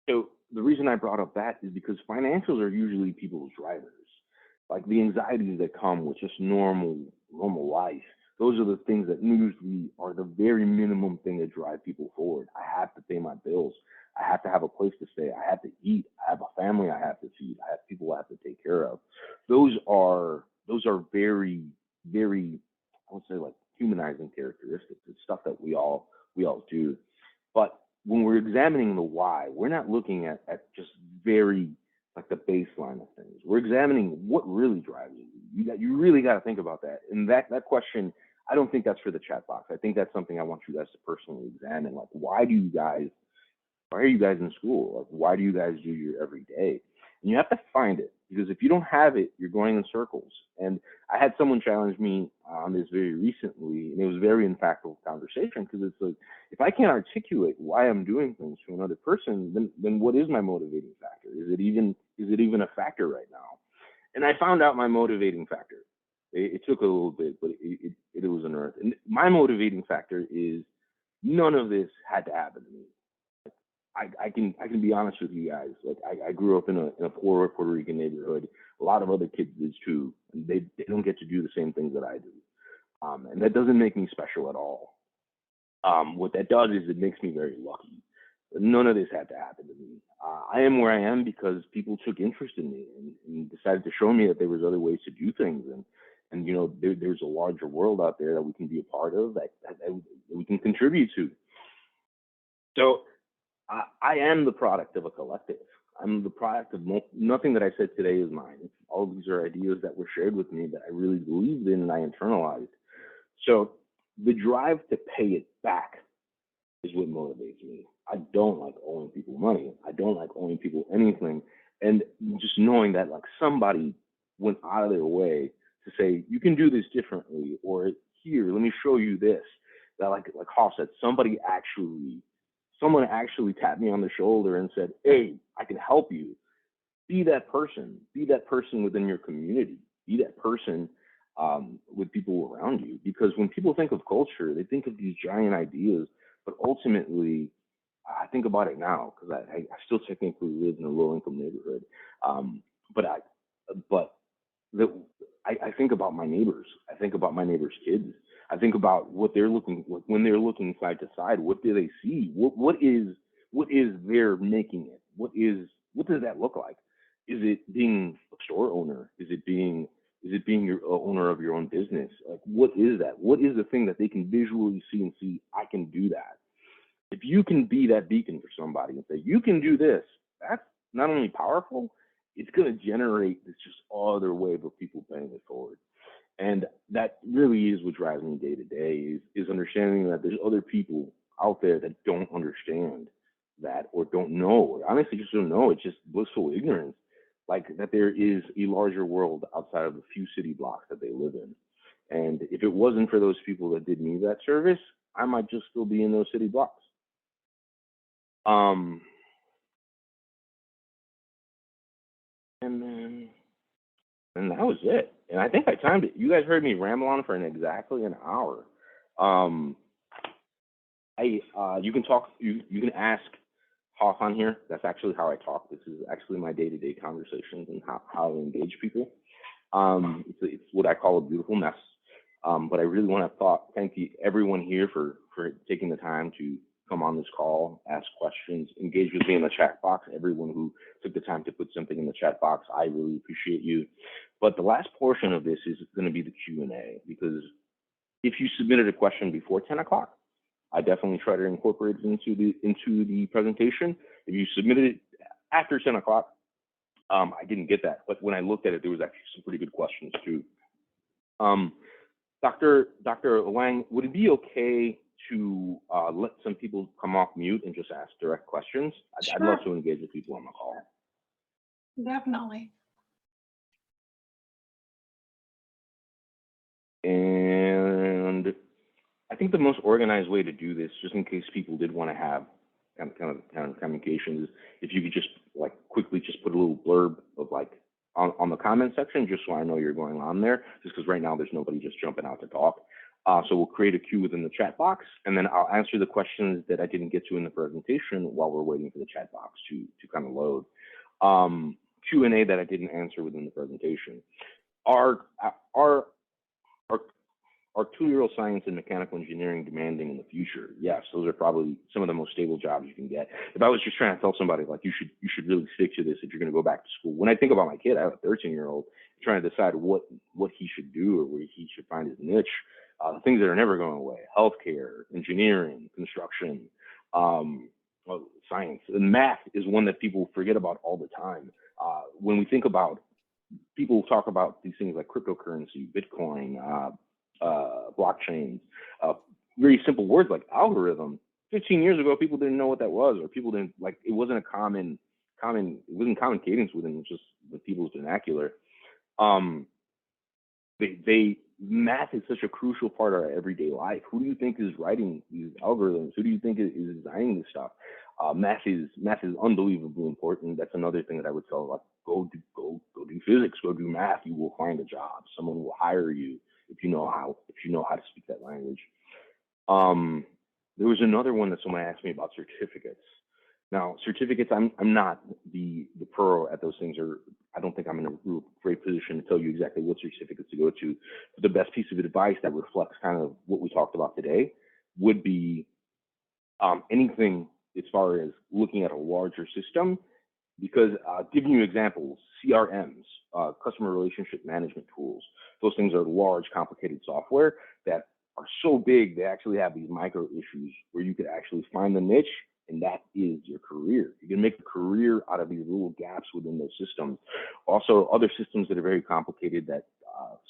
so the reason I brought up that is because financials are usually people's drivers. Like, the anxieties that come with just normal life, those are the things that usually are the very minimum thing that drive people forward. I have to pay my bills. I have to have a place to stay. I have to eat. I have a family I have to feed. I have people I have to take care of. Those are very, very, I would say, like, humanizing characteristics. It's stuff that we all do. But when we're examining the why. We're not looking at just very like the baseline of things. We're examining what really drives you. You really got to think about that. And that question, I don't think that's for the chat box. I think that's something I want you guys to personally examine. Like, why are you guys in school? Like, why do you guys do your everyday? And you have to find it, because if you don't have it, you're going in circles. And I had someone challenge me on this very recently, and it was a very impactful conversation, because it's like, if I can't articulate why I'm doing things to another person, then what is my motivating factor? Is it even a factor right now? And I found out my motivating factor. It took a little bit, but it was unearthed. And my motivating factor is, none of this had to happen to me. I can be honest with you guys. Like, I grew up in a poor Puerto Rican neighborhood. A lot of other kids did too. And they don't get to do the same things that I do. And that doesn't make me special at all. What that does is it makes me very lucky. None of this had to happen to me. I am where I am because people took interest in me and decided to show me that there was other ways to do things. And you know, there's a larger world out there that we can be a part of, that we can contribute to. So I am the product of a collective. I'm the product of nothing that I said today is mine. All of these are ideas that were shared with me that I really believed in and I internalized. So the drive to pay it back is what motivates me. I don't like owing people money. I don't like owing people anything. And just knowing that like somebody went out of their way to say, you can do this differently, or here, let me show you this. That like Hoff said, someone actually tapped me on the shoulder and said, hey, I can help you. Be that person within your community. Be that person with people around you. Because when people think of culture, they think of these giant ideas, but ultimately, I think about it now because I still technically live in a low-income neighborhood. I think about my neighbors. I think about my neighbors' kids. I think about what they're looking when they're looking side to side. What do they see? What is their making it? What does that look like? Is it being a store owner? Is it being your owner of your own business? Like, what is that? What is the thing that they can visually see and see? I can do that. If you can be that beacon for somebody and say you can do this, that's not only powerful, it's going to generate this just other wave of people paying it forward. And that really is what drives me day to day, is understanding that there's other people out there that don't understand that, or don't know, or honestly just don't know. It's just blissful ignorance, like that there is a larger world outside of the few city blocks that they live in. And if it wasn't for those people that did me that service, I might just still be in those city blocks. And that was it. And I think I timed it. You guys heard me ramble on for exactly an hour. You can talk. You can ask Hoff on here. That's actually how I talk. This is actually my day-to-day conversations and how I engage people. It's what I call a beautiful mess. But I really want to thank everyone here for taking the time to come on this call, ask questions, engage with me in the chat box. Everyone who took the time to put something in the chat box, I really appreciate you. But the last portion of this is going to be the Q&A, because if you submitted a question before 10 o'clock, I definitely try to incorporate it into the presentation. If you submitted it after 10 o'clock, I didn't get that. But when I looked at it, there was actually some pretty good questions too. Dr. Wang, would it be okay to let some people come off mute and just ask direct questions? Sure. I'd love to engage with people on the call. Definitely. And I think the most organized way to do this, just in case people did want to have kind of communications, is if you could just like quickly just put a little blurb of like on the comment section, just so I know you're going on there, just because right now there's nobody just jumping out to talk. So we'll create a queue within the chat box, and then I'll answer the questions that I didn't get to in the presentation while we're waiting for the chat box to kind of load. Q&A that I didn't answer within the presentation. Are 2-year-old science and mechanical engineering demanding in the future? Yes, those are probably some of the most stable jobs you can get. If I was just trying to tell somebody like you should really stick to this if you're going to go back to school. When I think about my kid, I have a 13-year-old trying to decide what he should do or where he should find his niche. The things that are never going away: healthcare, engineering, construction. well, science. And math is one that people forget about all the time. When we think about, people talk about these things like cryptocurrency, Bitcoin, blockchains, very simple words like algorithm. 15 years ago, people didn't know what that was, or people didn't like, it wasn't a common, it wasn't common cadence within just the people's vernacular. Math is such a crucial part of our everyday life. Who do you think is writing these algorithms? Who do you think is designing this stuff? Math is unbelievably important. That's another thing that I would tell, like, go do physics, go do math. You will find a job. Someone will hire you if you know how to speak that language. There was another one that someone asked me about, certificates. Now, certificates, I'm not the pro at those things, or I don't think I'm in a great position to tell you exactly what certificates to go to. But the best piece of advice that reflects kind of what we talked about today would be anything as far as looking at a larger system, because giving you examples, CRMs, customer relationship management tools, those things are large, complicated software that are so big, they actually have these micro issues where you could actually find the niche, and that is your career. You can make a career out of these little gaps within those systems. Also, other systems that are very complicated that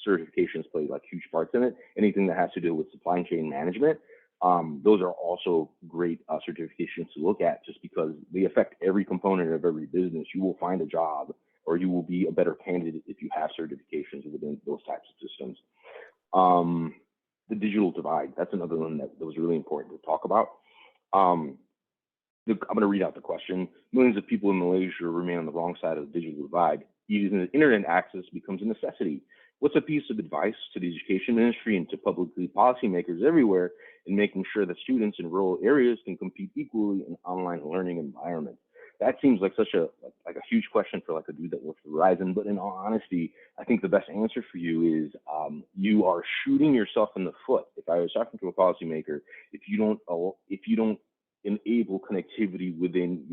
certifications play like huge parts in it. Anything that has to do with supply chain management, those are also great certifications to look at, just because they affect every component of every business. You will find a job, or you will be a better candidate if you have certifications within those types of systems. The digital divide, that's another one that was really important to talk about. I'm going to read out the question. Millions of people in Malaysia remain on the wrong side of the digital divide. Using internet access becomes a necessity. What's a piece of advice to the education industry and to publicly policymakers everywhere in making sure that students in rural areas can compete equally in online learning environments? That seems like such a huge question for like a dude that works for Verizon, but in all honesty, I think the best answer for you is you are shooting yourself in the foot. If I was talking to a policymaker, if you don't enable connectivity within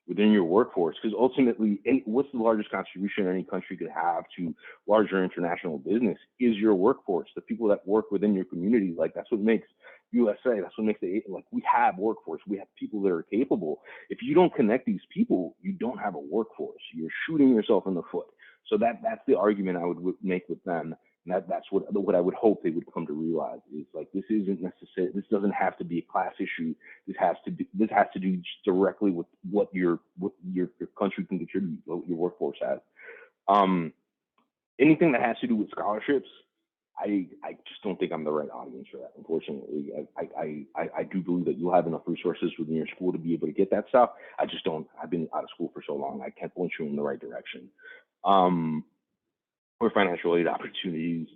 your workforce, because ultimately, what's the largest contribution any country could have to larger international business is your workforce, the people that work within your community. Like, that's what makes USA, that's what makes we have workforce, we have people that are capable. If you don't connect these people, you don't have a workforce. You're shooting yourself in the foot. So that's the argument I would make with them. And that's what I would hope they would come to realize, is like, this isn't necessary. This doesn't have to be a class issue. This has to do directly with what your country can contribute, what your workforce has. Anything that has to do with scholarships, I just don't think I'm the right audience for that. Unfortunately, I do believe that you'll have enough resources within your school to be able to get that stuff. I just don't. I've been out of school for so long. I can't point you in the right direction. Or financial aid opportunities.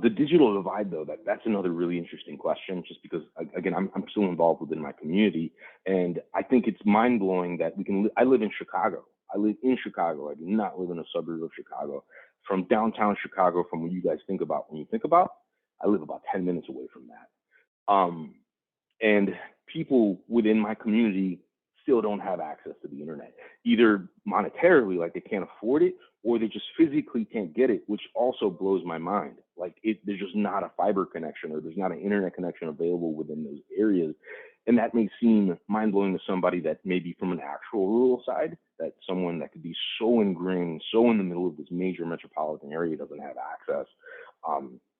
The digital divide, though, that's another really interesting question, just because, again, I'm still involved within my community, and I think it's mind-blowing that I live in Chicago. I live in Chicago. I do not live in a suburb of Chicago. From downtown Chicago, from what you guys think about when you think about, I live about 10 minutes away from that. And people within my community still don't have access to the internet, either monetarily, like they can't afford it, or they just physically can't get it, which also blows my mind. Like, there's just not a fiber connection, or there's not an internet connection available within those areas. And that may seem mind-blowing to somebody that may be from an actual rural side, that someone that could be so ingrained, so in the middle of this major metropolitan area doesn't have access.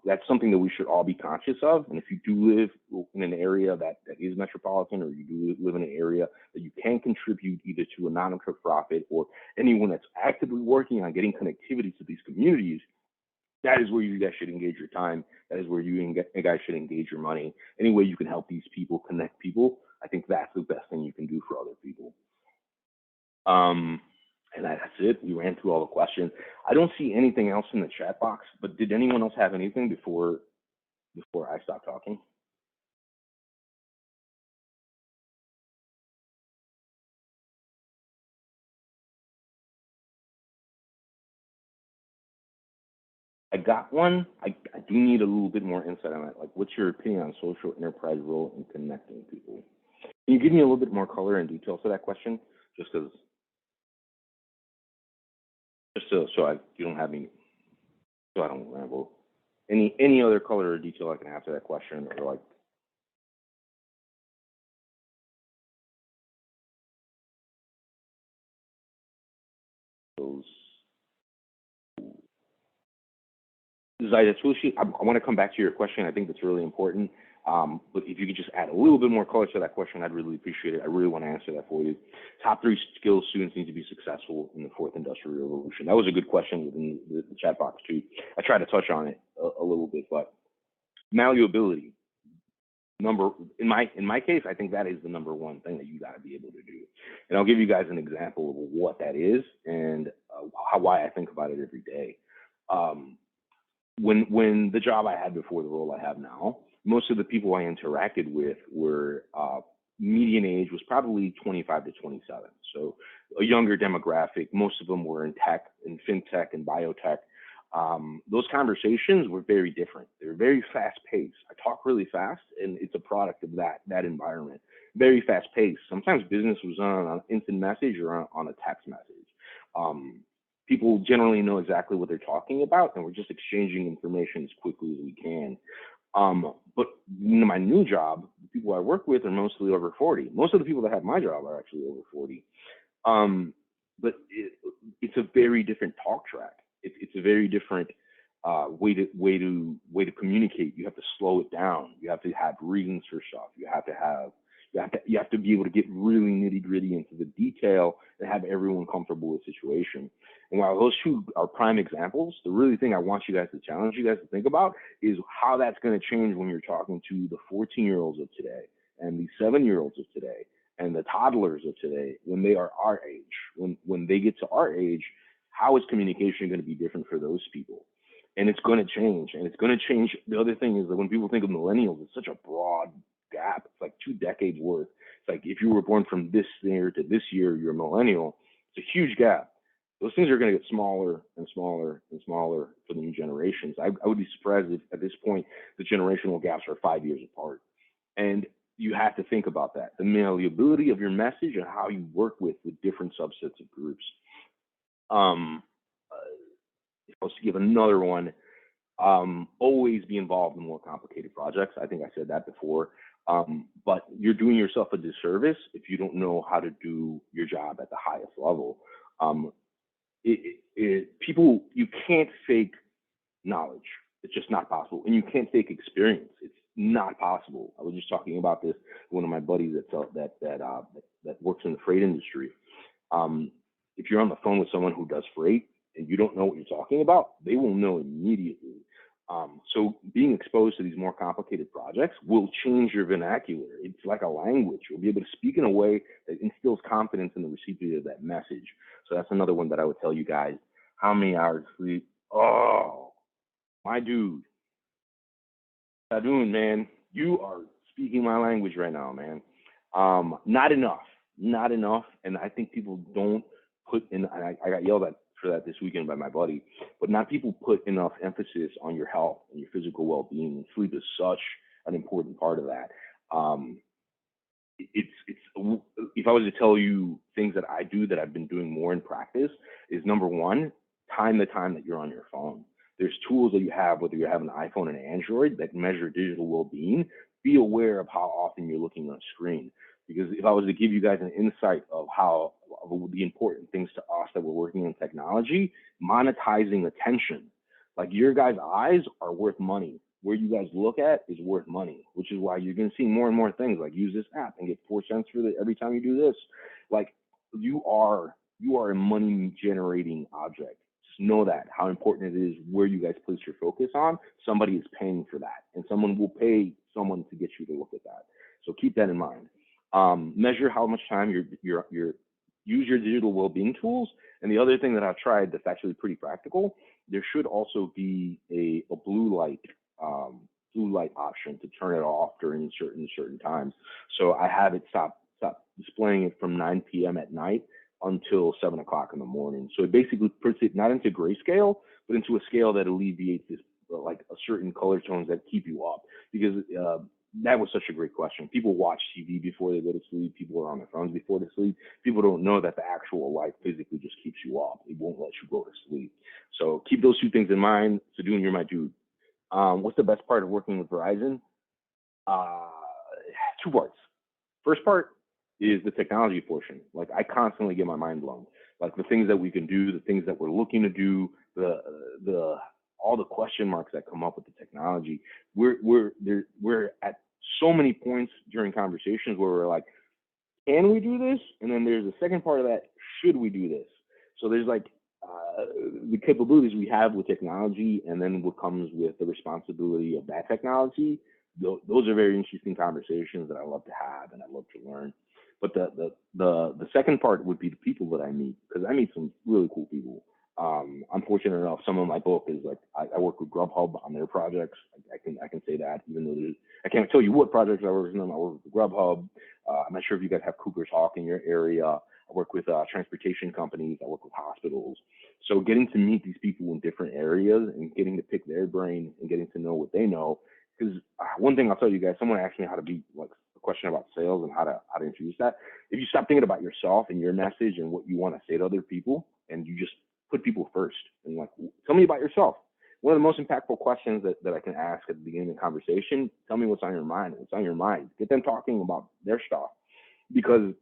That's something that we should all be conscious of. And if you do live in an area that is metropolitan, or you do live in an area that you can contribute either to a non-profit or anyone that's actively working on getting connectivity to these communities, that is where you guys should engage your time. That is where you guys should engage your money. Any way you can help these people, connect people, I think that's the best thing you can do for other people. And that's it. We ran through all the questions. I don't see anything else in the chat box, but did anyone else have anything before I stop talking? I got one. I do need a little bit more insight on it. Like, what's your opinion on social enterprise role in connecting people? Can you give me a little bit more color and detail to that question? Just so you don't have me, so I don't ramble. Any other color or detail I can have to that question, or like skills. Zaida, I want to come back to your question. I think that's really important. But if you could just add a little bit more color to that question, I'd really appreciate it. I really want to answer that for you. Top 3 skills students need to be successful in the 4th industrial revolution. That was a good question within the chat box too. I tried to touch on it a little bit, but malleability. In my case, I think that is the #1 thing that you got to be able to do. And I'll give you guys an example of what that is and why I think about it every day. When the job I had before the role I have now, most of the people I interacted with were median age was probably 25 to 27. So a younger demographic. Most of them were in tech, in fintech and biotech. Those conversations were very different. They were very fast paced. I talk really fast, and it's a product of that environment. Very fast paced. Sometimes business was on an instant message or on a text message. People generally know exactly what they're talking about, and we're just exchanging information as quickly as we can. But in my new job, the people I work with are mostly over 40. Most of the people that have my job are actually over 40. But it's a very different talk track. It's a very different way to communicate. You have to slow it down. You have to have reasons for stuff. You have to be able to get really nitty-gritty into the detail and have everyone comfortable with the situation. And while those 2 are prime examples, the really thing I want you guys to challenge you guys to think about is how that's going to change when you're talking to the 14-year-olds of today and the 7-year-olds of today and the toddlers of today when they are our age. When they get to our age, how is communication going to be different for those people? And it's going to change. And it's going to change. The other thing is that when people think of millennials, it's such a broad gap. It's like 2 decades worth. It's like if you were born from this year to this year, you're a millennial. It's a huge gap. Those things are going to get smaller and smaller and smaller for the new generations. I would be surprised if at this point the generational gaps are 5 years apart. And you have to think about that, the malleability of your message and how you work with different subsets of groups. If I was to give another one, always be involved in more complicated projects. I think I said that before. But you're doing yourself a disservice if you don't know how to do your job at the highest level. People, you can't fake knowledge. It's just not possible. And you can't fake experience. It's not possible. I was just talking about this with one of my buddies that works in the freight industry. If you're on the phone with someone who does freight and you don't know what you're talking about, they will know immediately. So being exposed to these more complicated projects will change your vernacular. It's like a language. You'll be able to speak in a way that instills confidence in the recipient of that message. So that's another one that I would tell you guys. How many hours sleep? Oh, my dude. Sadoun, man, you are speaking my language right now, man. Not enough. And I think people don't put in, I got yelled at for that this weekend by my buddy, but not people put enough emphasis on your health and your physical well-being. And sleep is such an important part of that. If I was to tell you things that I do that I've been doing more in practice is #1, the time that you're on your phone. There's tools that you have, whether you have an iPhone and Android, that measure digital well-being. Be aware of how often you're looking on a screen. Because if I was to give you guys an insight of the important things to us that we're working in technology, monetizing attention, like your guys' eyes are worth money. Where you guys look at is worth money, which is why you're going to see more and more things like use this app and get 4 cents for it every time you do this. Like you are a money generating object. Just know that, how important it is where you guys place your focus on. Somebody is paying for that, and someone will pay someone to get you to look at that. So keep that in mind. Measure how much time use your digital well-being tools. And the other thing that I've tried that's actually pretty practical, there should also be a blue light option to turn it off during certain times. So I have it stop displaying it from 9 p.m. at night until 7 o'clock in the morning. So it basically puts it not into grayscale, but into a scale that alleviates this, like a certain color tones that keep you up. Because that was such a great question. People watch TV before they go to sleep. People are on their phones before they sleep. People don't know that the actual light physically just keeps you up. It won't let you go to sleep. So keep those 2 things in mind. Sadoun, you're my dude. What's the best part of working with Verizon? 2 parts. First part is the technology portion. Like I constantly get my mind blown. like the things that we can do, the things that we're looking to do, all the question marks that come up with the technology. We're at so many points during conversations where we're like, can we do this? And then there's the second part of that, should we do this? So there's like the capabilities we have with technology, and then what comes with the responsibility of that technology. Those are very interesting conversations that I love to have and I love to learn. But the second part would be the people that I meet, because I meet some really cool people. I'm fortunate enough. Some of my book is like I work with Grubhub on their projects. I can say that, even though I can't tell you what projects I work with them. I work with Grubhub. I'm not sure if you guys have Cougar Talk in your area. I work with transportation companies. I work with hospitals. So getting to meet these people in different areas and getting to pick their brain and getting to know what they know. Because one thing I'll tell you guys, someone asked me how to be like a question about sales and how to introduce that. If you stop thinking about yourself and your message and what you want to say to other people, and you just put people first and like, tell me about yourself. One of the most impactful questions that I can ask at the beginning of the conversation, tell me what's on your mind. What's on your mind? Get them talking about their stuff. Because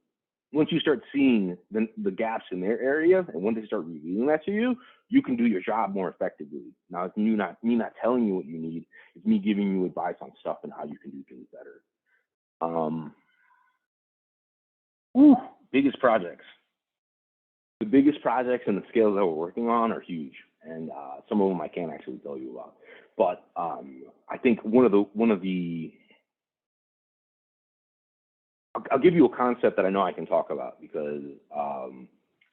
once you start seeing the gaps in their area, and once they start revealing that to you, you can do your job more effectively. Now, it's me not telling you what you need. It's me giving you advice on stuff and how you can do things better. Biggest projects. The biggest projects and the scales that we're working on are huge, and some of them I can't actually tell you about. But I think one of the I'll give you a concept that I know I can talk about, because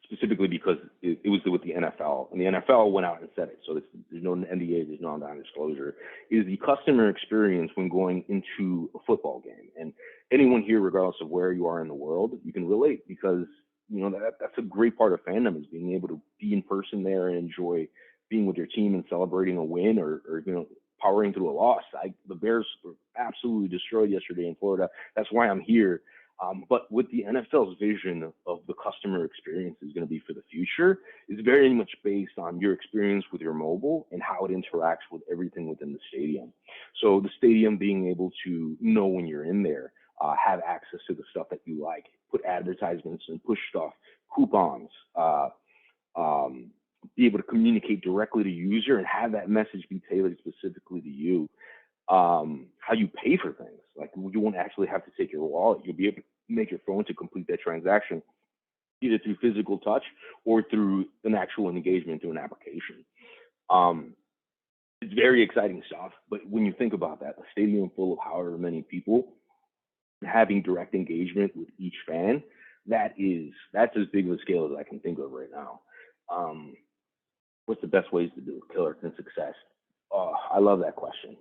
specifically because it was with the NFL, and the NFL went out and said it. So there's no NDA, there's no non-disclosure. Is the customer experience when going into a football game, and anyone here, regardless of where you are in the world, you can relate, because you know that's a great part of fandom, is being able to be in person there and enjoy being with your team and celebrating a win, or you know, powering through a loss. The Bears were absolutely destroyed yesterday in Florida. That's why I'm here. But with the NFL's vision of the customer experience is going to be for the future, is very much based on your experience with your mobile and how it interacts with everything within the stadium. So the stadium being able to know when you're in there, have access to the stuff that you like, put advertisements and push stuff, coupons, be able to communicate directly to user and have that message be tailored specifically to you. How you pay for things, like you won't actually have to take your wallet. You'll be able to make your phone to complete that transaction, either through physical touch or through an actual engagement through an application. It's very exciting stuff, but when you think about that, a stadium full of however many people having direct engagement with each fan, that's as big of a scale as I can think of right now. What's the best ways to build killer and success? Oh, I love that question.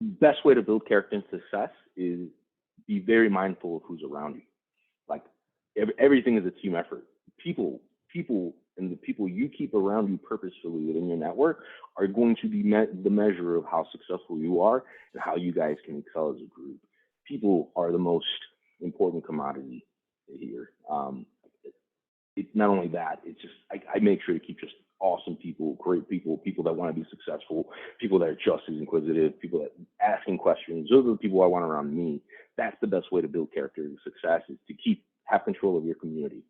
Best way to build character and success is be very mindful of who's around you. Like everything is a team effort. People, and the people you keep around you purposefully within your network are going to be the measure of how successful you are and how you guys can excel as a group. People are the most important commodity here. It's not only that, it's just I make sure to keep just awesome people, great people, people that want to be successful, people that are just as inquisitive, people that asking questions. Those are the people I want around me. That's the best way to build character and success, is to have control of your community.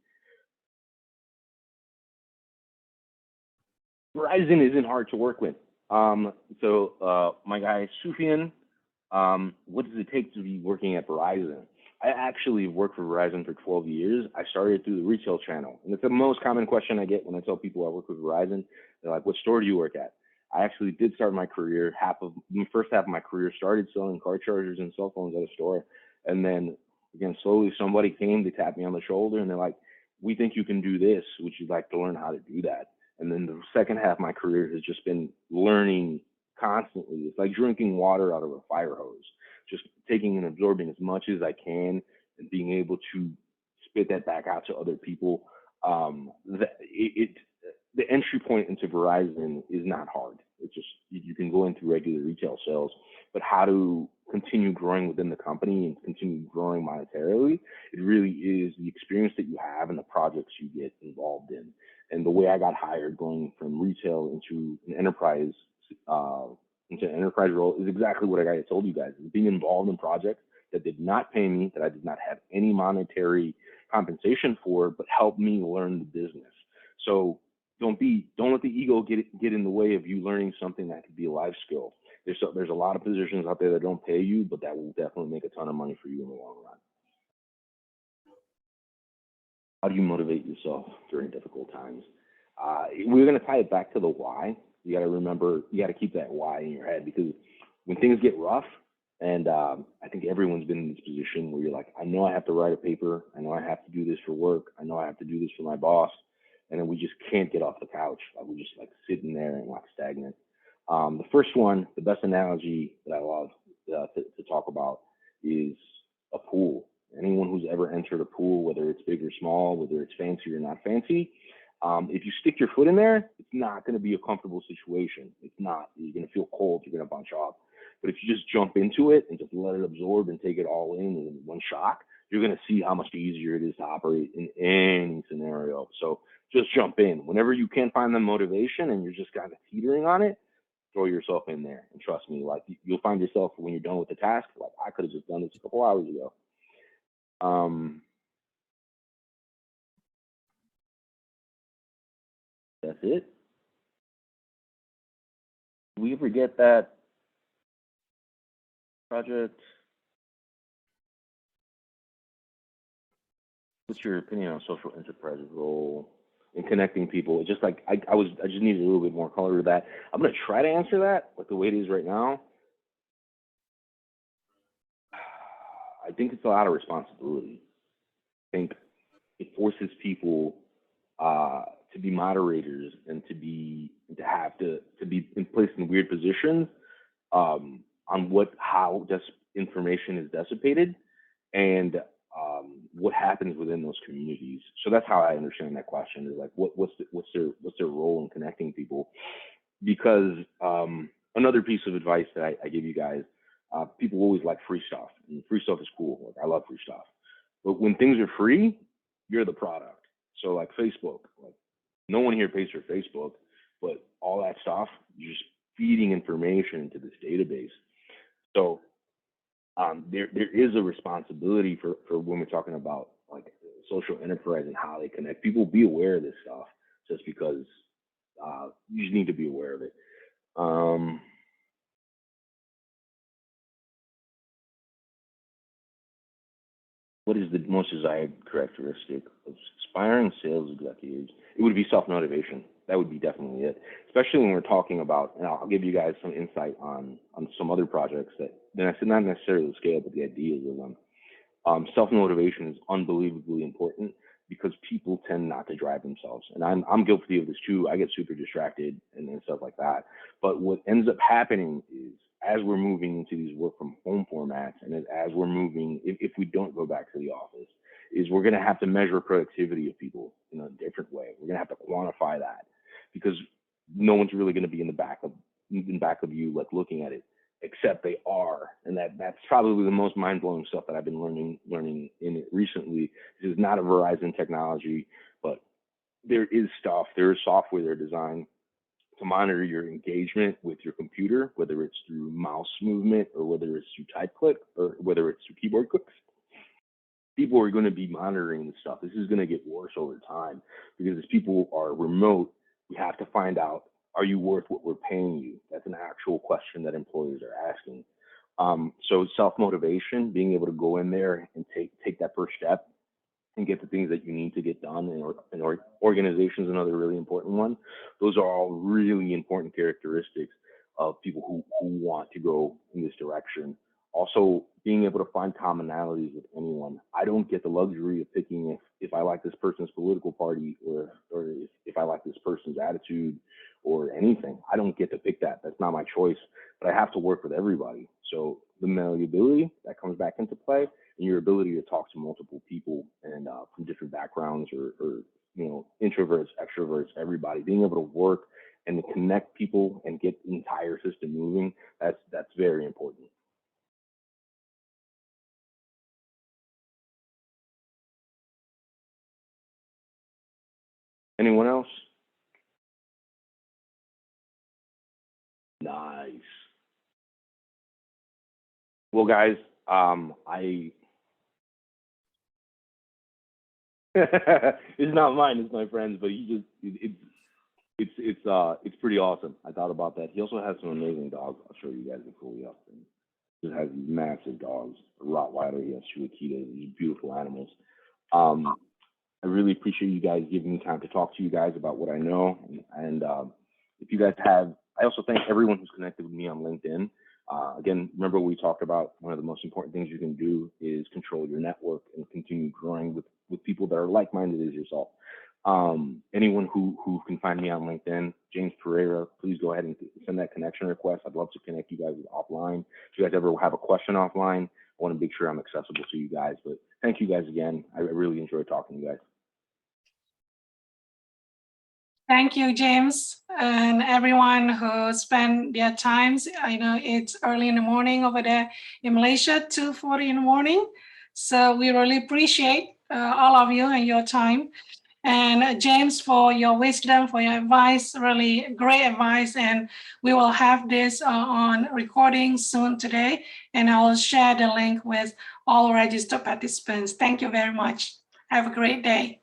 Verizon isn't hard to work with. So my guy Sufyan, what does it take to be working at Verizon? I actually worked for Verizon for 12 years. I started through the retail channel. And it's the most common question I get when I tell people I work with Verizon. They're like, what store do you work at? I actually did start my career, the first half of my career started selling car chargers and cell phones at a store. And then again, slowly somebody came, they tapped me on the shoulder and they're like, we think you can do this. Would you like to learn how to do that? And then the second half of my career has just been learning constantly. It's like drinking water out of a fire hose, just taking and absorbing as much as I can and being able to spit that back out to other people. The entry point into Verizon is not hard. It's just, you can go in through regular retail sales, but how to continue growing within the company and continue growing monetarily, it really is the experience that you have and the projects you get involved in. And the way I got hired, going from retail into an enterprise role, is exactly what I told you guys. Being involved in projects that did not pay me, that I did not have any monetary compensation for, but help me learn the business. So don't let the ego get in the way of you learning something that could be a life skill. There's a lot of positions out there that don't pay you, but that will definitely make a ton of money for you in the long run. How do you motivate yourself during difficult times? We're going to tie it back to the why. You got to remember, you got to keep that why in your head, because when things get rough, and I think everyone's been in this position where you're like, I know I have to write a paper. I know I have to do this for work. I know I have to do this for my boss. And then we just can't get off the couch. We're just like sitting there and like stagnant. The first one, the best analogy that I love to talk about is a pool. Anyone who's ever entered a pool, whether it's big or small, whether it's fancy or not fancy, if you stick your foot in there, it's not going to be a comfortable situation. It's not. You're going to feel cold. You're going to bunch off. But if you just jump into it and just let it absorb and take it all in one shock, you're going to see how much easier it is to operate in any scenario. So just jump in. Whenever you can't find the motivation and you're just kind of teetering on it, throw yourself in there. And trust me, like you'll find yourself when you're done with the task, like I could have just done this a couple hours ago. That's it. Did we ever get that project? What's your opinion on social enterprise's role in connecting people? It's just like I just needed a little bit more color to that. I'm gonna try to answer that like the way it is right now. I think it's a lot of responsibility. I think it forces people to be moderators and to be placed in weird positions on how information is dissipated and what happens within those communities. So that's how I understand that question, is like what's their role in connecting people? Because another piece of advice that I give you guys, people always like free stuff, and free stuff is cool. Like I love free stuff, but when things are free, you're the product. So like Facebook, like no one here pays for Facebook, but all that stuff, you're just feeding information into this database. So there is a responsibility for when we're talking about like social enterprise and how they connect people. Be aware of this stuff, just because you just need to be aware of it. What is the most desired characteristic of aspiring sales executives? It would be self-motivation. That would be definitely it, especially when we're talking about, and I'll give you guys some insight on some other projects that, not necessarily the scale, but the ideas of them. Self-motivation is unbelievably important because people tend not to drive themselves. And I'm guilty of this too. I get super distracted and stuff like that. But what ends up happening is, as we're moving into these work from home formats, and as we're moving, if we don't go back to the office, is we're going to have to measure productivity of people in a different way. We're going to have to quantify that, because no one's really going to be in the back of you like looking at it, except they are. And that's probably the most mind-blowing stuff that I've been learning in it recently. This is not a Verizon technology, but there is software they're designed to monitor your engagement with your computer, whether it's through mouse movement or whether it's through type click or whether it's through keyboard clicks. People are going to be monitoring this stuff. This is going to get worse over time, because as people are remote, we have to find out, are you worth what we're paying you? That's an actual question that employers are asking. So self-motivation, being able to go in there and take that first step and get the things that you need to get done, and organization is another really important one. Those are all really important characteristics of people who want to go in this direction. Also, being able to find commonalities with anyone. I don't get the luxury of picking if I like this person's political party or if I like this person's attitude or anything. I don't get to pick that. That's not my choice, but I have to work with everybody. So the malleability that comes back into play, and your ability to talk to multiple people and from different backgrounds or introverts, extroverts, everybody, being able to work and to connect people and get the entire system moving, that's very important. Anyone else? Nice. Well, guys, It's not mine, it's my friend's, but it's pretty awesome. I thought about that. He also has some amazing dogs. I'll show you guys before we up. He has these massive dogs, a Rottweiler, he has two Akitas, these beautiful animals. I really appreciate you guys giving me time to talk to you guys about what I know. And if you guys have, I also thank everyone who's connected with me on LinkedIn. Again, remember we talked about one of the most important things you can do is control your network and continue growing with people that are like-minded as yourself. Anyone who can find me on LinkedIn, James Pereyra, please go ahead and send that connection request. I'd love to connect you guys offline. If you guys ever have a question offline, I want to make sure I'm accessible to you guys. But thank you guys again. I really enjoyed talking to you guys. Thank you, James, and everyone who spent their times. I know it's early in the morning over there in Malaysia, 2:40 in the morning. So we really appreciate all of you and your time. And James, for your wisdom, for your advice, really great advice. And we will have this on recording soon today. And I will share the link with all registered participants. Thank you very much. Have a great day.